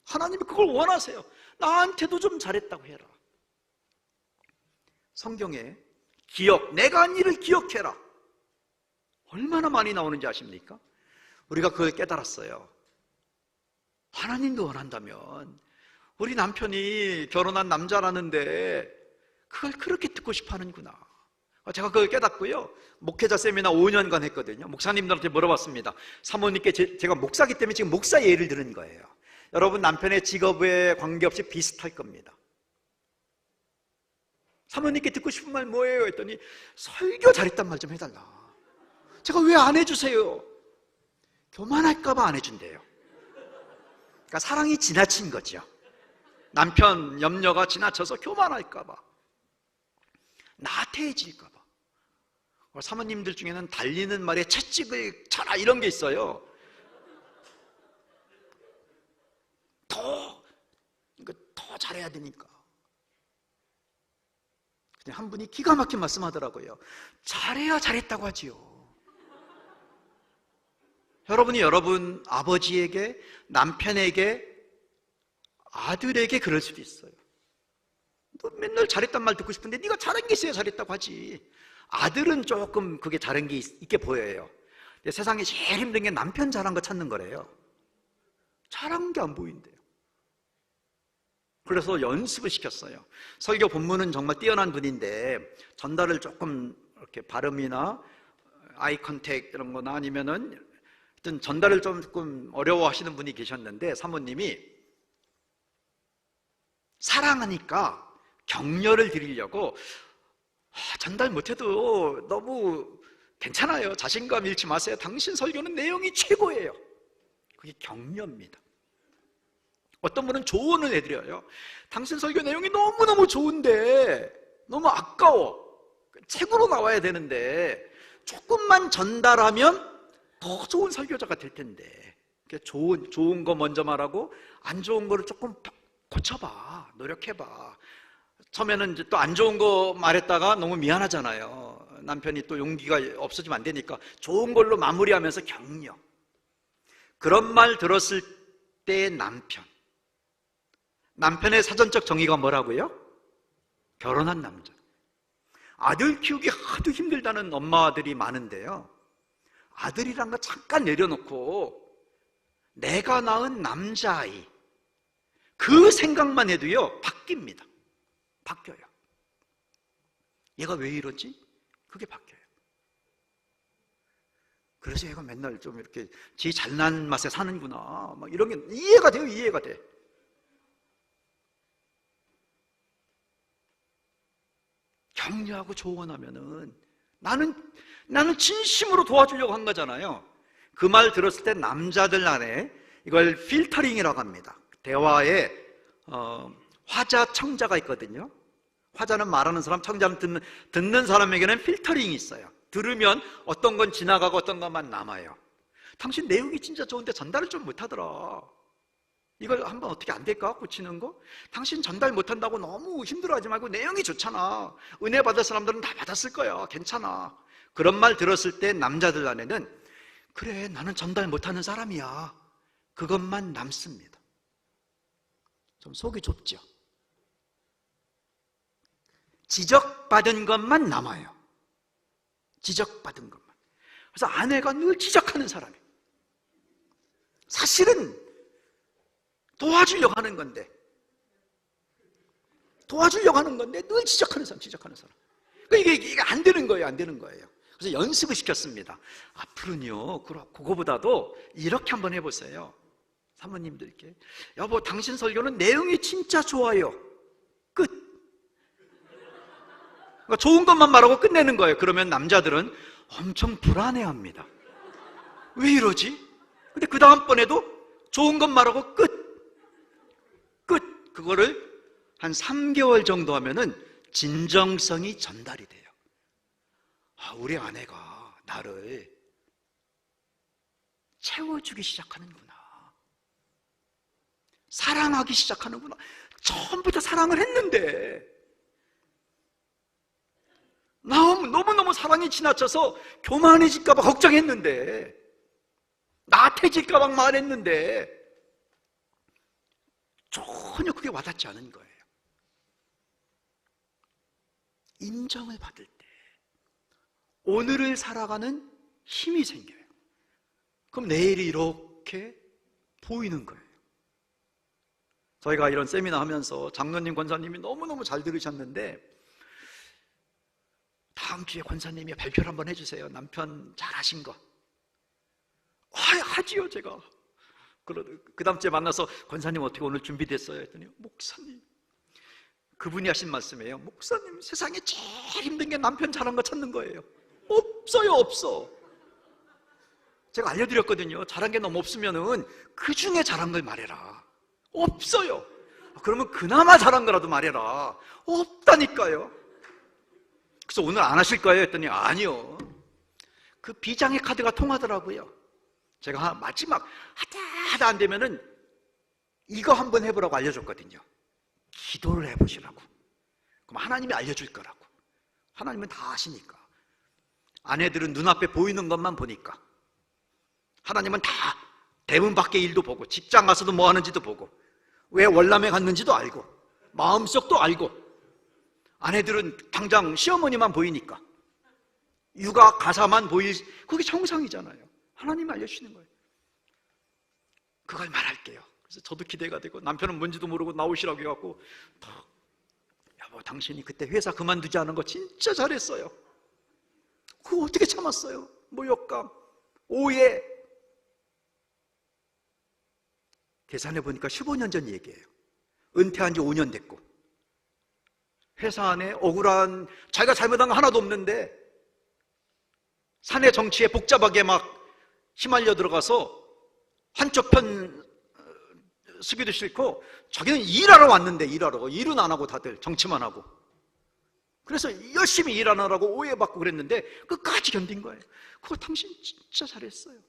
하나님이 그걸 원하세요. 나한테도 좀 잘했다고 해라. 성경에 기억, 내가 한 일을 기억해라. 얼마나 많이 나오는지 아십니까? 우리가 그걸 깨달았어요. 하나님도 원한다면 우리 남편이 결혼한 남자라는데 그걸 그렇게 듣고 싶어 하는구나. 제가 그걸 깨닫고요. 목회자 세미나 5년간 했거든요. 목사님들한테 물어봤습니다. 사모님께 제가 목사기 때문에 지금 목사 예를 들은 거예요. 여러분 남편의 직업에 관계없이 비슷할 겁니다. 사모님께 듣고 싶은 말 뭐예요? 했더니 설교 잘했단 말 좀 해달라. 제가 왜 안 해주세요? 교만할까 봐 안 해준대요. 그러니까 사랑이 지나친 거죠. 남편 염려가 지나쳐서 교만할까 봐. 나태해질까 봐. 사모님들 중에는 달리는 말에 채찍을 쳐라 이런 게 있어요. 더 잘해야 되니까. 근데 한 분이 기가 막힌 말씀하더라고요. 잘해야 잘했다고 하지요. 여러분이 여러분 아버지에게, 남편에게, 아들에게 그럴 수도 있어요. 너 맨날 잘했단 말 듣고 싶은데 네가 잘한 게 있어야 잘했다고 하지. 아들은 조금 그게 잘한 게 있게 보여요. 근데 세상에 제일 힘든 게 남편 잘한 거 찾는 거래요. 잘한 게 안 보인대요. 그래서 연습을 시켰어요. 설교 본문은 정말 뛰어난 분인데 전달을 조금 이렇게 발음이나 아이 컨택 이런 거나 아니면은 하여튼 전달을 조금 어려워하시는 분이 계셨는데 사모님이 사랑하니까 격려를 드리려고 전달 못해도 너무 괜찮아요. 자신감 잃지 마세요. 당신 설교는 내용이 최고예요. 그게 격려입니다. 어떤 분은 조언을 해드려요. 당신 설교 내용이 너무너무 좋은데 너무 아까워. 책으로 나와야 되는데 조금만 전달하면 더 좋은 설교자가 될 텐데 좋은 거 먼저 말하고 안 좋은 거를 조금 고쳐봐. 노력해봐. 처음에는 이제 또 안 좋은 거 말했다가 너무 미안하잖아요. 남편이 또 용기가 없어지면 안 되니까 좋은 걸로 마무리하면서 격려. 그런 말 들었을 때 남편의 사전적 정의가 뭐라고요? 결혼한 남자. 아들 키우기 하도 힘들다는 엄마들이 많은데요, 아들이란 거 잠깐 내려놓고 내가 낳은 남자아이 그 생각만 해도요 바뀝니다. 바뀌어요. 얘가 왜 이러지? 그게 바뀌어요. 그래서 얘가 맨날 좀 이렇게 지 잘난 맛에 사는구나 막 이런 게 이해가 돼요. 이해가 돼. 격려하고 조언하면은 나는 진심으로 도와주려고 한 거잖아요. 그 말 들었을 때 남자들 안에 이걸 필터링이라고 합니다. 대화에 화자, 청자가 있거든요. 화자는 말하는 사람, 청자는 듣는 사람에게는 필터링이 있어요. 들으면 어떤 건 지나가고 어떤 것만 남아요. 당신 내용이 진짜 좋은데 전달을 좀 못하더라. 이걸 한번 어떻게 안 될까? 고치는 거? 당신 전달 못한다고 너무 힘들어하지 말고 내용이 좋잖아. 은혜 받을 사람들은 다 받았을 거야. 괜찮아. 그런 말 들었을 때 남자들 안에는 그래, 나는 전달 못하는 사람이야. 그것만 남습니다. 좀 속이 좁죠? 지적받은 것만 남아요. 지적받은 것만. 그래서 아내가 늘 지적하는 사람이에요. 사실은 도와주려고 하는 건데 늘 지적하는 사람. 그러니까 이게 안 되는 거예요. 안 되는 거예요. 그래서 연습을 시켰습니다. 앞으로는요, 그거보다도 이렇게 한번 해보세요. 사모님들께, 여보, 당신 설교는 내용이 진짜 좋아요. 끝. 그러니까 좋은 것만 말하고 끝내는 거예요. 그러면 남자들은 엄청 불안해합니다. 왜 이러지? 근데 그 다음번에도 좋은 것 말하고 끝. 그거를 한 3개월 정도 하면은 진정성이 전달이 돼요. 우리 아내가 나를 채워주기 시작하는구나. 사랑하기 시작하는구나. 처음부터 사랑을 했는데 너무너무 사랑이 지나쳐서 교만해질까 봐 걱정했는데, 나태해질까 봐 말했는데 전혀 그게 와닿지 않은 거예요. 인정을 받을 때 오늘을 살아가는 힘이 생겨요. 그럼 내일이 이렇게 보이는 거예요. 저희가 이런 세미나 하면서 장로님, 권사님이 너무너무 잘 들으셨는데 다음 주에 권사님이 발표를 한번 해주세요. 남편 잘하신 거. 하지요, 제가. 그 다음 주에 만나서 권사님 어떻게 오늘 준비됐어요? 했더니 목사님, 그분이 하신 말씀이에요. 목사님, 세상에 제일 힘든 게 남편 잘한 거 찾는 거예요. 없어. 제가 알려드렸거든요. 잘한 게 너무 없으면은 그 중에 잘한 걸 말해라. 없어요. 그러면 그나마 잘한 거라도 말해라. 없다니까요. 그래서 오늘 안 하실 거예요? 했더니 아니요. 그 비장의 카드가 통하더라고요. 제가 마지막 하다 안 되면은 이거 한번 해보라고 알려줬거든요. 기도를 해보시라고. 그럼 하나님이 알려줄 거라고. 하나님은 다 아시니까. 아내들은 눈앞에 보이는 것만 보니까. 하나님은 다 대문 밖의 일도 보고, 직장 가서도 뭐 하는지도 보고, 왜 월남에 갔는지도 알고, 마음속도 알고. 아내들은 당장 시어머니만 보이니까, 육아 가사만 보일, 그게 정상이잖아요. 하나님이 알려주시는 거예요. 그걸 말할게요. 그래서 저도 기대가 되고, 남편은 뭔지도 모르고 나오시라고 해갖고, 여보 당신이 그때 회사 그만두지 않은 거 진짜 잘했어요. 그거 어떻게 참았어요? 모욕감, 오해. 계산해 보니까 15년 전 얘기예요. 은퇴한 지 5년 됐고, 회사 안에 억울한, 자기가 잘못한 거 하나도 없는데 사내 정치에 복잡하게 막 휘말려 들어가서 한쪽 편 쓰기도 싫고, 자기는 일하러 왔는데 일은 안 하고 다들 정치만 하고, 그래서 열심히 일하느라고 오해받고 그랬는데 끝까지 견딘 거예요. 그거 당신 진짜 잘했어요.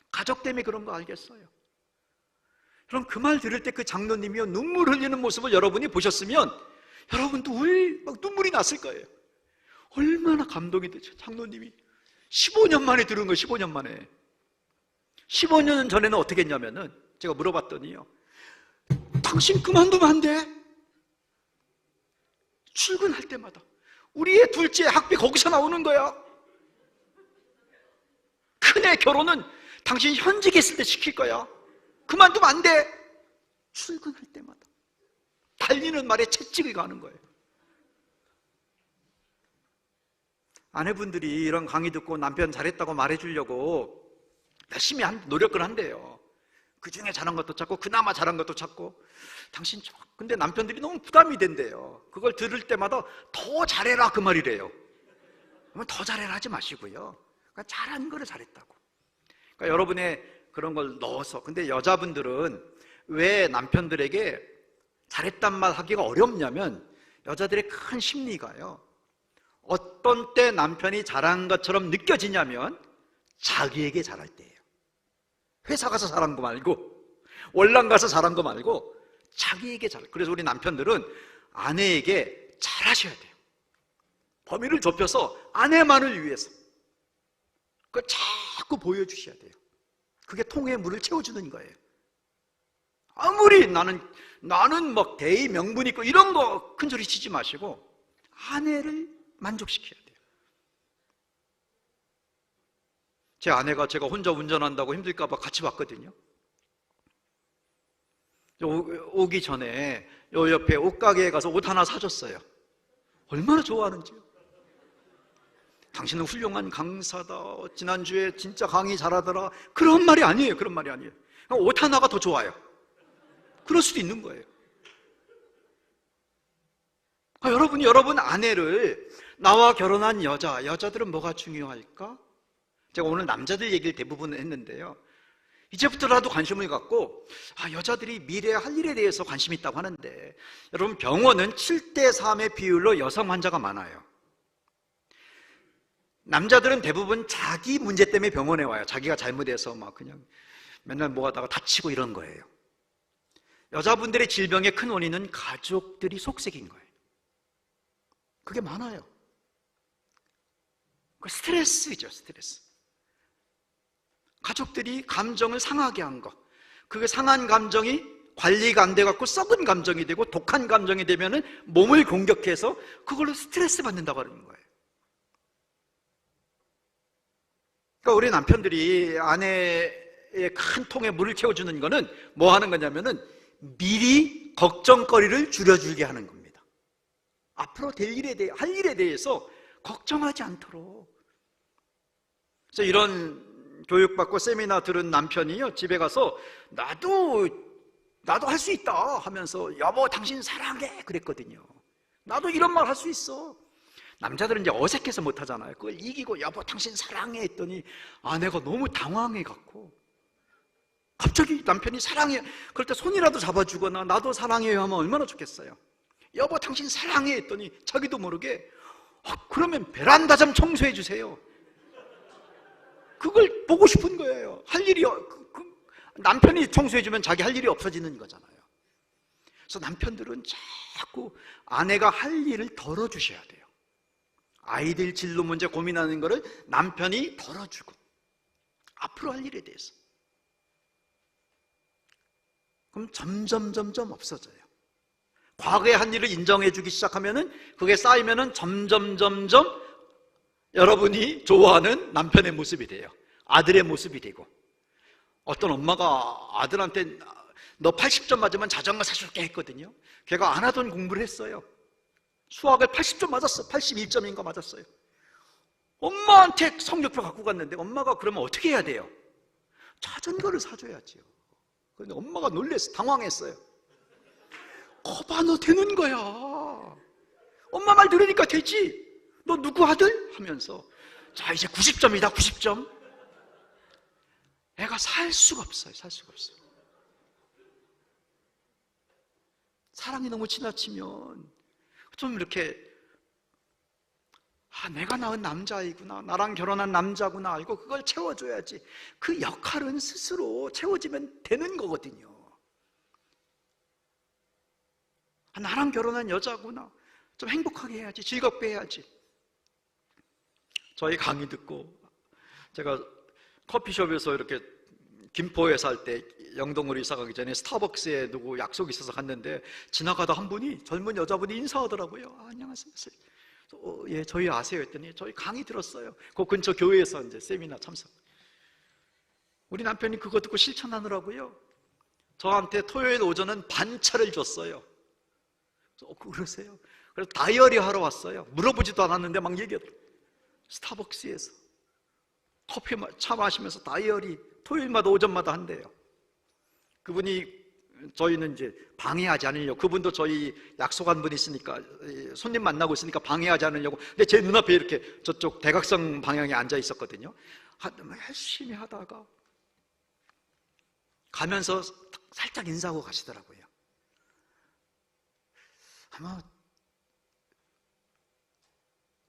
가족 때문에 그런 거 알겠어요. 그럼 그 말 들을 때 그 장로님이요, 눈물 흘리는 모습을 여러분이 보셨으면 여러분도 막 눈물이 났을 거예요. 얼마나 감동이 되죠. 장로님이 15년 만에 들은 거예요. 15년 만에. 15년 전에는 어떻게 했냐면은, 제가 물어봤더니요, 당신 그만두면 안 돼. 출근할 때마다 우리의 둘째 학비 거기서 나오는 거야. 큰애 결혼은 당신 현직에 있을 때 시킬 거야. 그만두면 안 돼. 출근할 때마다 달리는 말에 채찍이 가는 거예요. 아내분들이 이런 강의 듣고 남편 잘했다고 말해주려고 열심히 노력을 한대요. 그 중에 잘한 것도 찾고, 그나마 잘한 것도 찾고. 당신 근데 남편들이 너무 부담이 된대요. 그걸 들을 때마다 더 잘해라 그 말이래요. 그러면 더 잘해라 하지 마시고요, 그러니까 잘한 거를 잘했다고. 그러니까 여러분의 그런 걸 넣어서. 근데 여자분들은 왜 남편들에게 잘했단 말 하기가 어렵냐면, 여자들의 큰 심리가요, 어떤 때 남편이 잘한 것처럼 느껴지냐면 자기에게 잘할 때예요. 회사 가서 잘한 거 말고, 월남 가서 잘한 거 말고 자기에게 잘. 그래서 우리 남편들은 아내에게 잘하셔야 돼요. 범위를 좁혀서 아내만을 위해서 그걸 자꾸 보여주셔야 돼요. 그게 통에 물을 채워주는 거예요. 아무리 나는 막 대의 명분 있고 이런 거 큰 소리 치지 마시고 아내를 만족시켜야 돼요. 제 아내가 제가 혼자 운전한다고 힘들까 봐 같이 왔거든요. 오기 전에 요 옆에 옷가게에 가서 옷 하나 사줬어요. 얼마나 좋아하는지요. 당신은 훌륭한 강사다, 지난주에 진짜 강의 잘하더라, 그런 말이 아니에요. 그런 말이 아니에요. 옷 하나가 더 좋아요. 그럴 수도 있는 거예요. 여러분 아내를, 나와 결혼한 여자들은 뭐가 중요할까? 제가 오늘 남자들 얘기를 대부분 했는데요, 이제부터라도 관심을 갖고, 여자들이 미래에 할 일에 대해서 관심이 있다고 하는데, 여러분 병원은 7대3의 비율로 여성 환자가 많아요. 남자들은 대부분 자기 문제 때문에 병원에 와요. 자기가 잘못해서 막 그냥 맨날 뭐 하다가 다치고 이런 거예요. 여자분들의 질병의 큰 원인은 가족들이 속색인 거예요. 그게 많아요. 스트레스죠, 스트레스. 가족들이 감정을 상하게 한 거, 그게 상한 감정이 관리가 안 돼갖고 썩은 감정이 되고 독한 감정이 되면은 몸을 공격해서 그걸로 스트레스 받는다고 하는 거예요. 그러니까 우리 남편들이 아내의 큰 통에 물을 채워주는 거는 뭐 하는 거냐면은 미리 걱정거리를 줄여주게 하는 겁니다. 앞으로 할 일에 대해서 걱정하지 않도록. 그래서 이런 교육받고 세미나 들은 남편이요, 집에 가서 나도 할 수 있다 하면서 여보 당신 사랑해 그랬거든요. 나도 이런 말 할 수 있어. 남자들은 이제 어색해서 못 하잖아요. 그걸 이기고 여보 당신 사랑해 했더니 아내가 너무 당황해 갖고 갑자기 남편이 사랑해, 그럴 때 손이라도 잡아주거나 나도 사랑해요 하면 얼마나 좋겠어요. 여보 당신 사랑해 했더니 자기도 모르게 그러면 베란다 좀 청소해 주세요. 그걸 보고 싶은 거예요. 할 일이 남편이 청소해 주면 자기 할 일이 없어지는 거잖아요. 그래서 남편들은 자꾸 아내가 할 일을 덜어주셔야 돼요. 아이들 진로 문제 고민하는 거를 남편이 덜어주고 앞으로 할 일에 대해서. 그럼 점점 없어져요. 과거에 한 일을 인정해 주기 시작하면은 그게 쌓이면은 점점 여러분이 좋아하는 남편의 모습이 돼요. 아들의 모습이 되고. 어떤 엄마가 아들한테 너 80점 맞으면 자전거 사줄게 했거든요. 걔가 안 하던 공부를 했어요. 수학을 80점 맞았어. 81점인가 맞았어요. 엄마한테 성적표 갖고 갔는데 엄마가 그러면 어떻게 해야 돼요? 자전거를 사줘야지요. 그런데 엄마가 놀랬어요. 당황했어요. 거봐, 너 되는 거야. 엄마 말 들으니까 되지. 너 누구 아들? 하면서 자, 이제 90점이다. 90점. 애가 살 수가 없어요. 사랑이 너무 지나치면 좀 이렇게 내가 낳은 남자이구나, 나랑 결혼한 남자구나 알고 그걸 채워줘야지. 그 역할은 스스로 채워지면 되는 거거든요. 나랑 결혼한 여자구나, 좀 행복하게 해야지, 즐겁게 해야지. 저희 강의 듣고 제가 커피숍에서 이렇게 김포에 살 때 영동으로 이사 가기 전에 스타벅스에 누구 약속이 있어서 갔는데 지나가다 한 분이, 젊은 여자분이 인사하더라고요. 안녕하세요. 예, 저희 아세요? 했더니 저희 강의 들었어요. 그 근처 교회에서 이제 세미나 참석. 우리 남편이 그거 듣고 실천하느라고요. 저한테 토요일 오전은 반차를 줬어요. 그러세요? 그래서 다이어리 하러 왔어요. 물어보지도 않았는데 막 얘기하더라고요. 스타벅스에서 커피 차 마시면서 다이어리 토요일마다 오전마다 한대요. 그분이 저희는 이제 방해하지 않으려고, 그분도 저희 약속한 분이 있으니까, 손님 만나고 있으니까 방해하지 않으려고. 근데 제 눈앞에 이렇게 저쪽 대각선 방향에 앉아 있었거든요. 열심히 하다가 가면서 살짝 인사하고 가시더라고요. 아마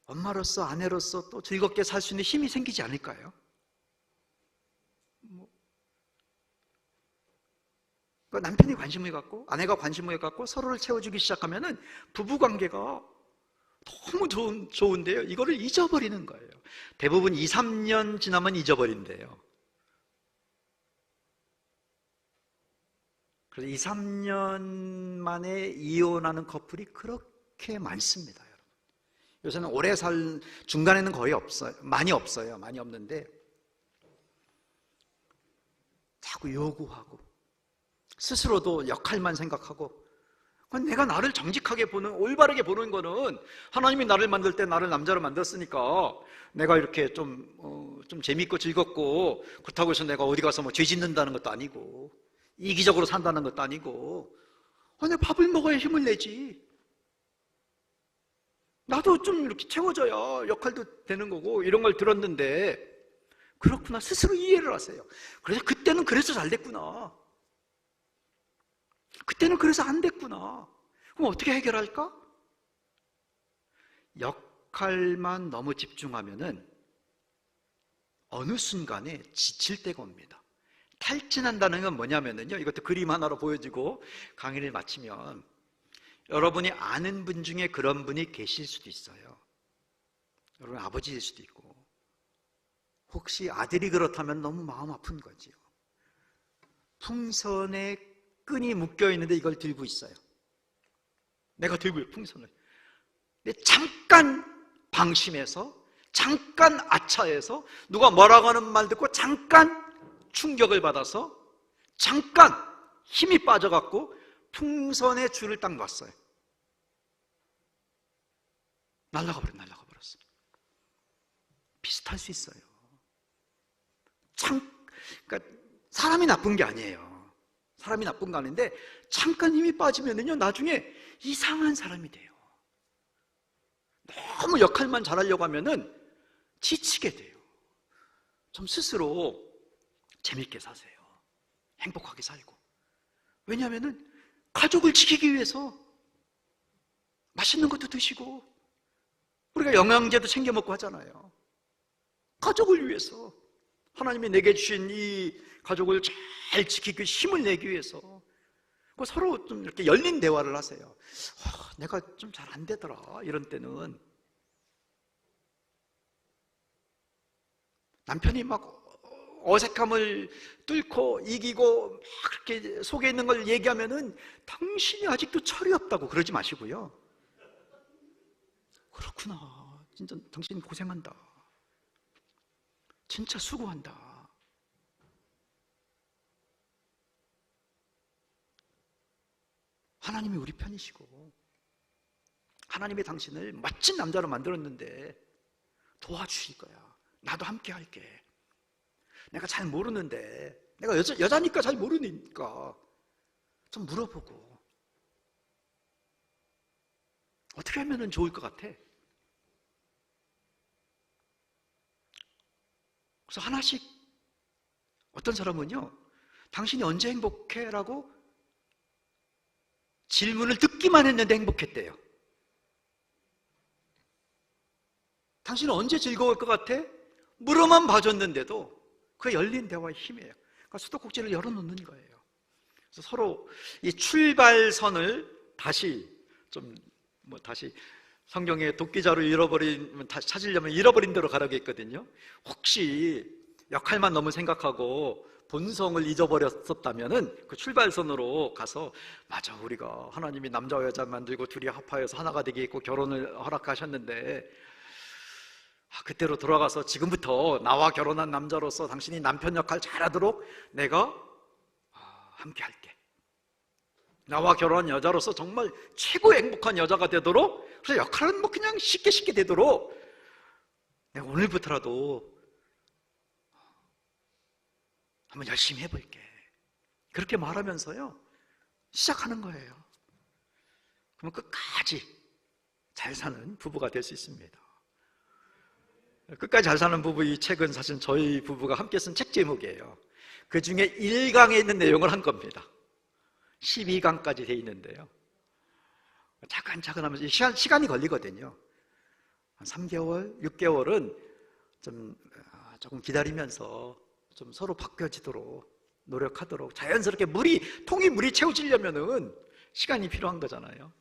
엄마로서, 아내로서 또 즐겁게 살 수 있는 힘이 생기지 않을까요? 남편이 관심을 갖고 아내가 관심을 갖고 서로를 채워주기 시작하면은 부부관계가 너무 좋은데요. 이거를 잊어버리는 거예요. 대부분 2, 3년 지나면 잊어버린대요. 그래서 2, 3년 만에 이혼하는 커플이 그렇게 많습니다, 여러분. 요새는 오래 중간에는 거의 없어요. 많이 없어요. 많이 없는데 자꾸 요구하고 스스로도 역할만 생각하고. 내가 나를 정직하게 보는, 올바르게 보는 거는 하나님이 나를 만들 때 나를 남자로 만들었으니까 내가 이렇게 좀 재밌고 즐겁고, 그렇다고 해서 내가 어디 가서 뭐 죄 짓는다는 것도 아니고 이기적으로 산다는 것도 아니고, 내가 밥을 먹어야 힘을 내지. 나도 좀 이렇게 채워져야 역할도 되는 거고, 이런 걸 들었는데 그렇구나, 스스로 이해를 하세요. 그래서 그때는 그래서 잘 됐구나, 그때는 그래서 안 됐구나. 그럼 어떻게 해결할까? 역할만 너무 집중하면은 어느 순간에 지칠 때가 옵니다. 탈진한다는 건 뭐냐면요, 이것도 그림 하나로 보여주고 강의를 마치면, 여러분이 아는 분 중에 그런 분이 계실 수도 있어요. 여러분 아버지일 수도 있고, 혹시 아들이 그렇다면 너무 마음 아픈 거지요. 풍선에 끈이 묶여 있는데 이걸 들고 있어요. 내가 들고 있어요, 풍선을. 근데 잠깐 방심해서, 잠깐 아차해서, 누가 뭐라고 하는 말 듣고 잠깐 충격을 받아서 잠깐 힘이 빠져갖고 풍선에 줄을 딱 놨어요. 날아가 버렸어요. 비슷할 수 있어요. 그러니까 사람이 나쁜 게 아니에요. 사람이 나쁜 거 아닌데 잠깐 힘이 빠지면은요, 나중에 이상한 사람이 돼요. 너무 역할만 잘하려고 하면은 지치게 돼요. 좀 스스로 재밌게 사세요. 행복하게 살고. 왜냐하면은 가족을 지키기 위해서 맛있는 것도 드시고 우리가 영양제도 챙겨 먹고 하잖아요. 가족을 위해서, 하나님이 내게 주신 이 가족을 잘 지키기 힘을 내기 위해서 서로 좀 이렇게 열린 대화를 하세요. 내가 좀 잘 안 되더라, 이런 때는. 남편이 막 어색함을 뚫고 이기고 막 그렇게 속에 있는 걸 얘기하면은 당신이 아직도 철이 없다고 그러지 마시고요. 그렇구나, 진짜 당신 고생한다, 진짜 수고한다. 하나님이 우리 편이시고 하나님이 당신을 멋진 남자로 만들었는데 도와주실 거야. 나도 함께 할게. 내가 잘 모르는데, 내가 여자니까 잘 모르니까 좀 물어보고 어떻게 하면 좋을 것 같아? 그래서 하나씩, 어떤 사람은요, 당신이 언제 행복해? 라고 질문을 듣기만 했는데 행복했대요. 당신은 언제 즐거울 것 같아? 물어만 봐줬는데도 그 열린 대화의 힘이에요. 그러니까 수도꼭지를 열어놓는 거예요. 그래서 서로 이 출발선을 다시 다시 성경에 도끼자루 잃어버린, 다시 찾으려면 잃어버린 대로 가라고 했거든요. 혹시 역할만 너무 생각하고 본성을 잊어버렸었다면은 그 출발선으로 가서, 맞아, 우리가 하나님이 남자와 여자 만들고 둘이 합하여서 하나가 되게 있고 결혼을 허락하셨는데, 그때로 돌아가서 지금부터 나와 결혼한 남자로서 당신이 남편 역할 잘하도록 내가 함께 할게. 나와 결혼한 여자로서 정말 최고의 행복한 여자가 되도록, 그래서 역할은 그냥 쉽게 되도록 내가 오늘부터라도 한번 열심히 해볼게. 그렇게 말하면서요, 시작하는 거예요. 그러면 끝까지 잘 사는 부부가 될 수 있습니다. 끝까지 잘 사는 부부, 이 책은 사실 저희 부부가 함께 쓴 책 제목이에요. 그 중에 1강에 있는 내용을 한 겁니다. 12강까지 돼 있는데요, 차근차근 하면서 시간이 걸리거든요. 한 3개월, 6개월은 조금 기다리면서 좀 서로 바뀌어지도록 노력하도록, 자연스럽게 통이 물이 채워지려면은 시간이 필요한 거잖아요.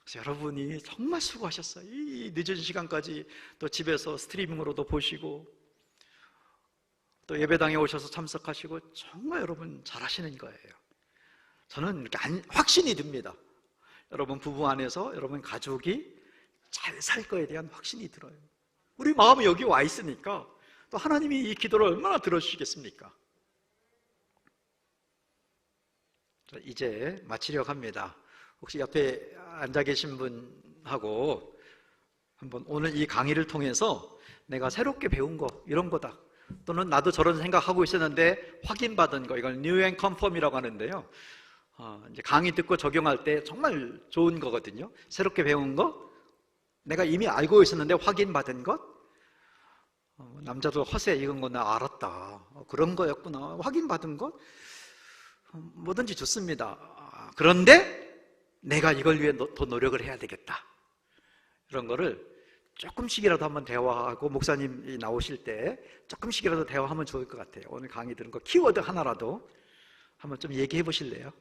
그래서 여러분이 정말 수고하셨어요. 이 늦은 시간까지 또 집에서 스트리밍으로도 보시고 또 예배당에 오셔서 참석하시고 정말 여러분 잘하시는 거예요. 저는 이렇게 확신이 듭니다. 여러분 부부 안에서 여러분 가족이 잘 살 거에 대한 확신이 들어요. 우리 마음이 여기 와 있으니까 또 하나님이 이 기도를 얼마나 들어주시겠습니까? 이제 마치려고 합니다. 혹시 옆에 앉아 계신 분하고 한번 오늘 이 강의를 통해서 내가 새롭게 배운 거 이런 거다, 또는 나도 저런 생각하고 있었는데 확인받은 거, 이걸 New and Conform이라고 하는데요, 이제 강의 듣고 적용할 때 정말 좋은 거거든요. 새롭게 배운 거, 내가 이미 알고 있었는데 확인받은 것, 남자도 허세 익은 거 나 알았다, 그런 거였구나, 확인받은 것, 뭐든지 좋습니다. 그런데 내가 이걸 위해 더 노력을 해야 되겠다, 이런 거를 조금씩이라도 한번 대화하고, 목사님이 나오실 때 조금씩이라도 대화하면 좋을 것 같아요. 오늘 강의 들은 거 키워드 하나라도 한번 좀 얘기해 보실래요?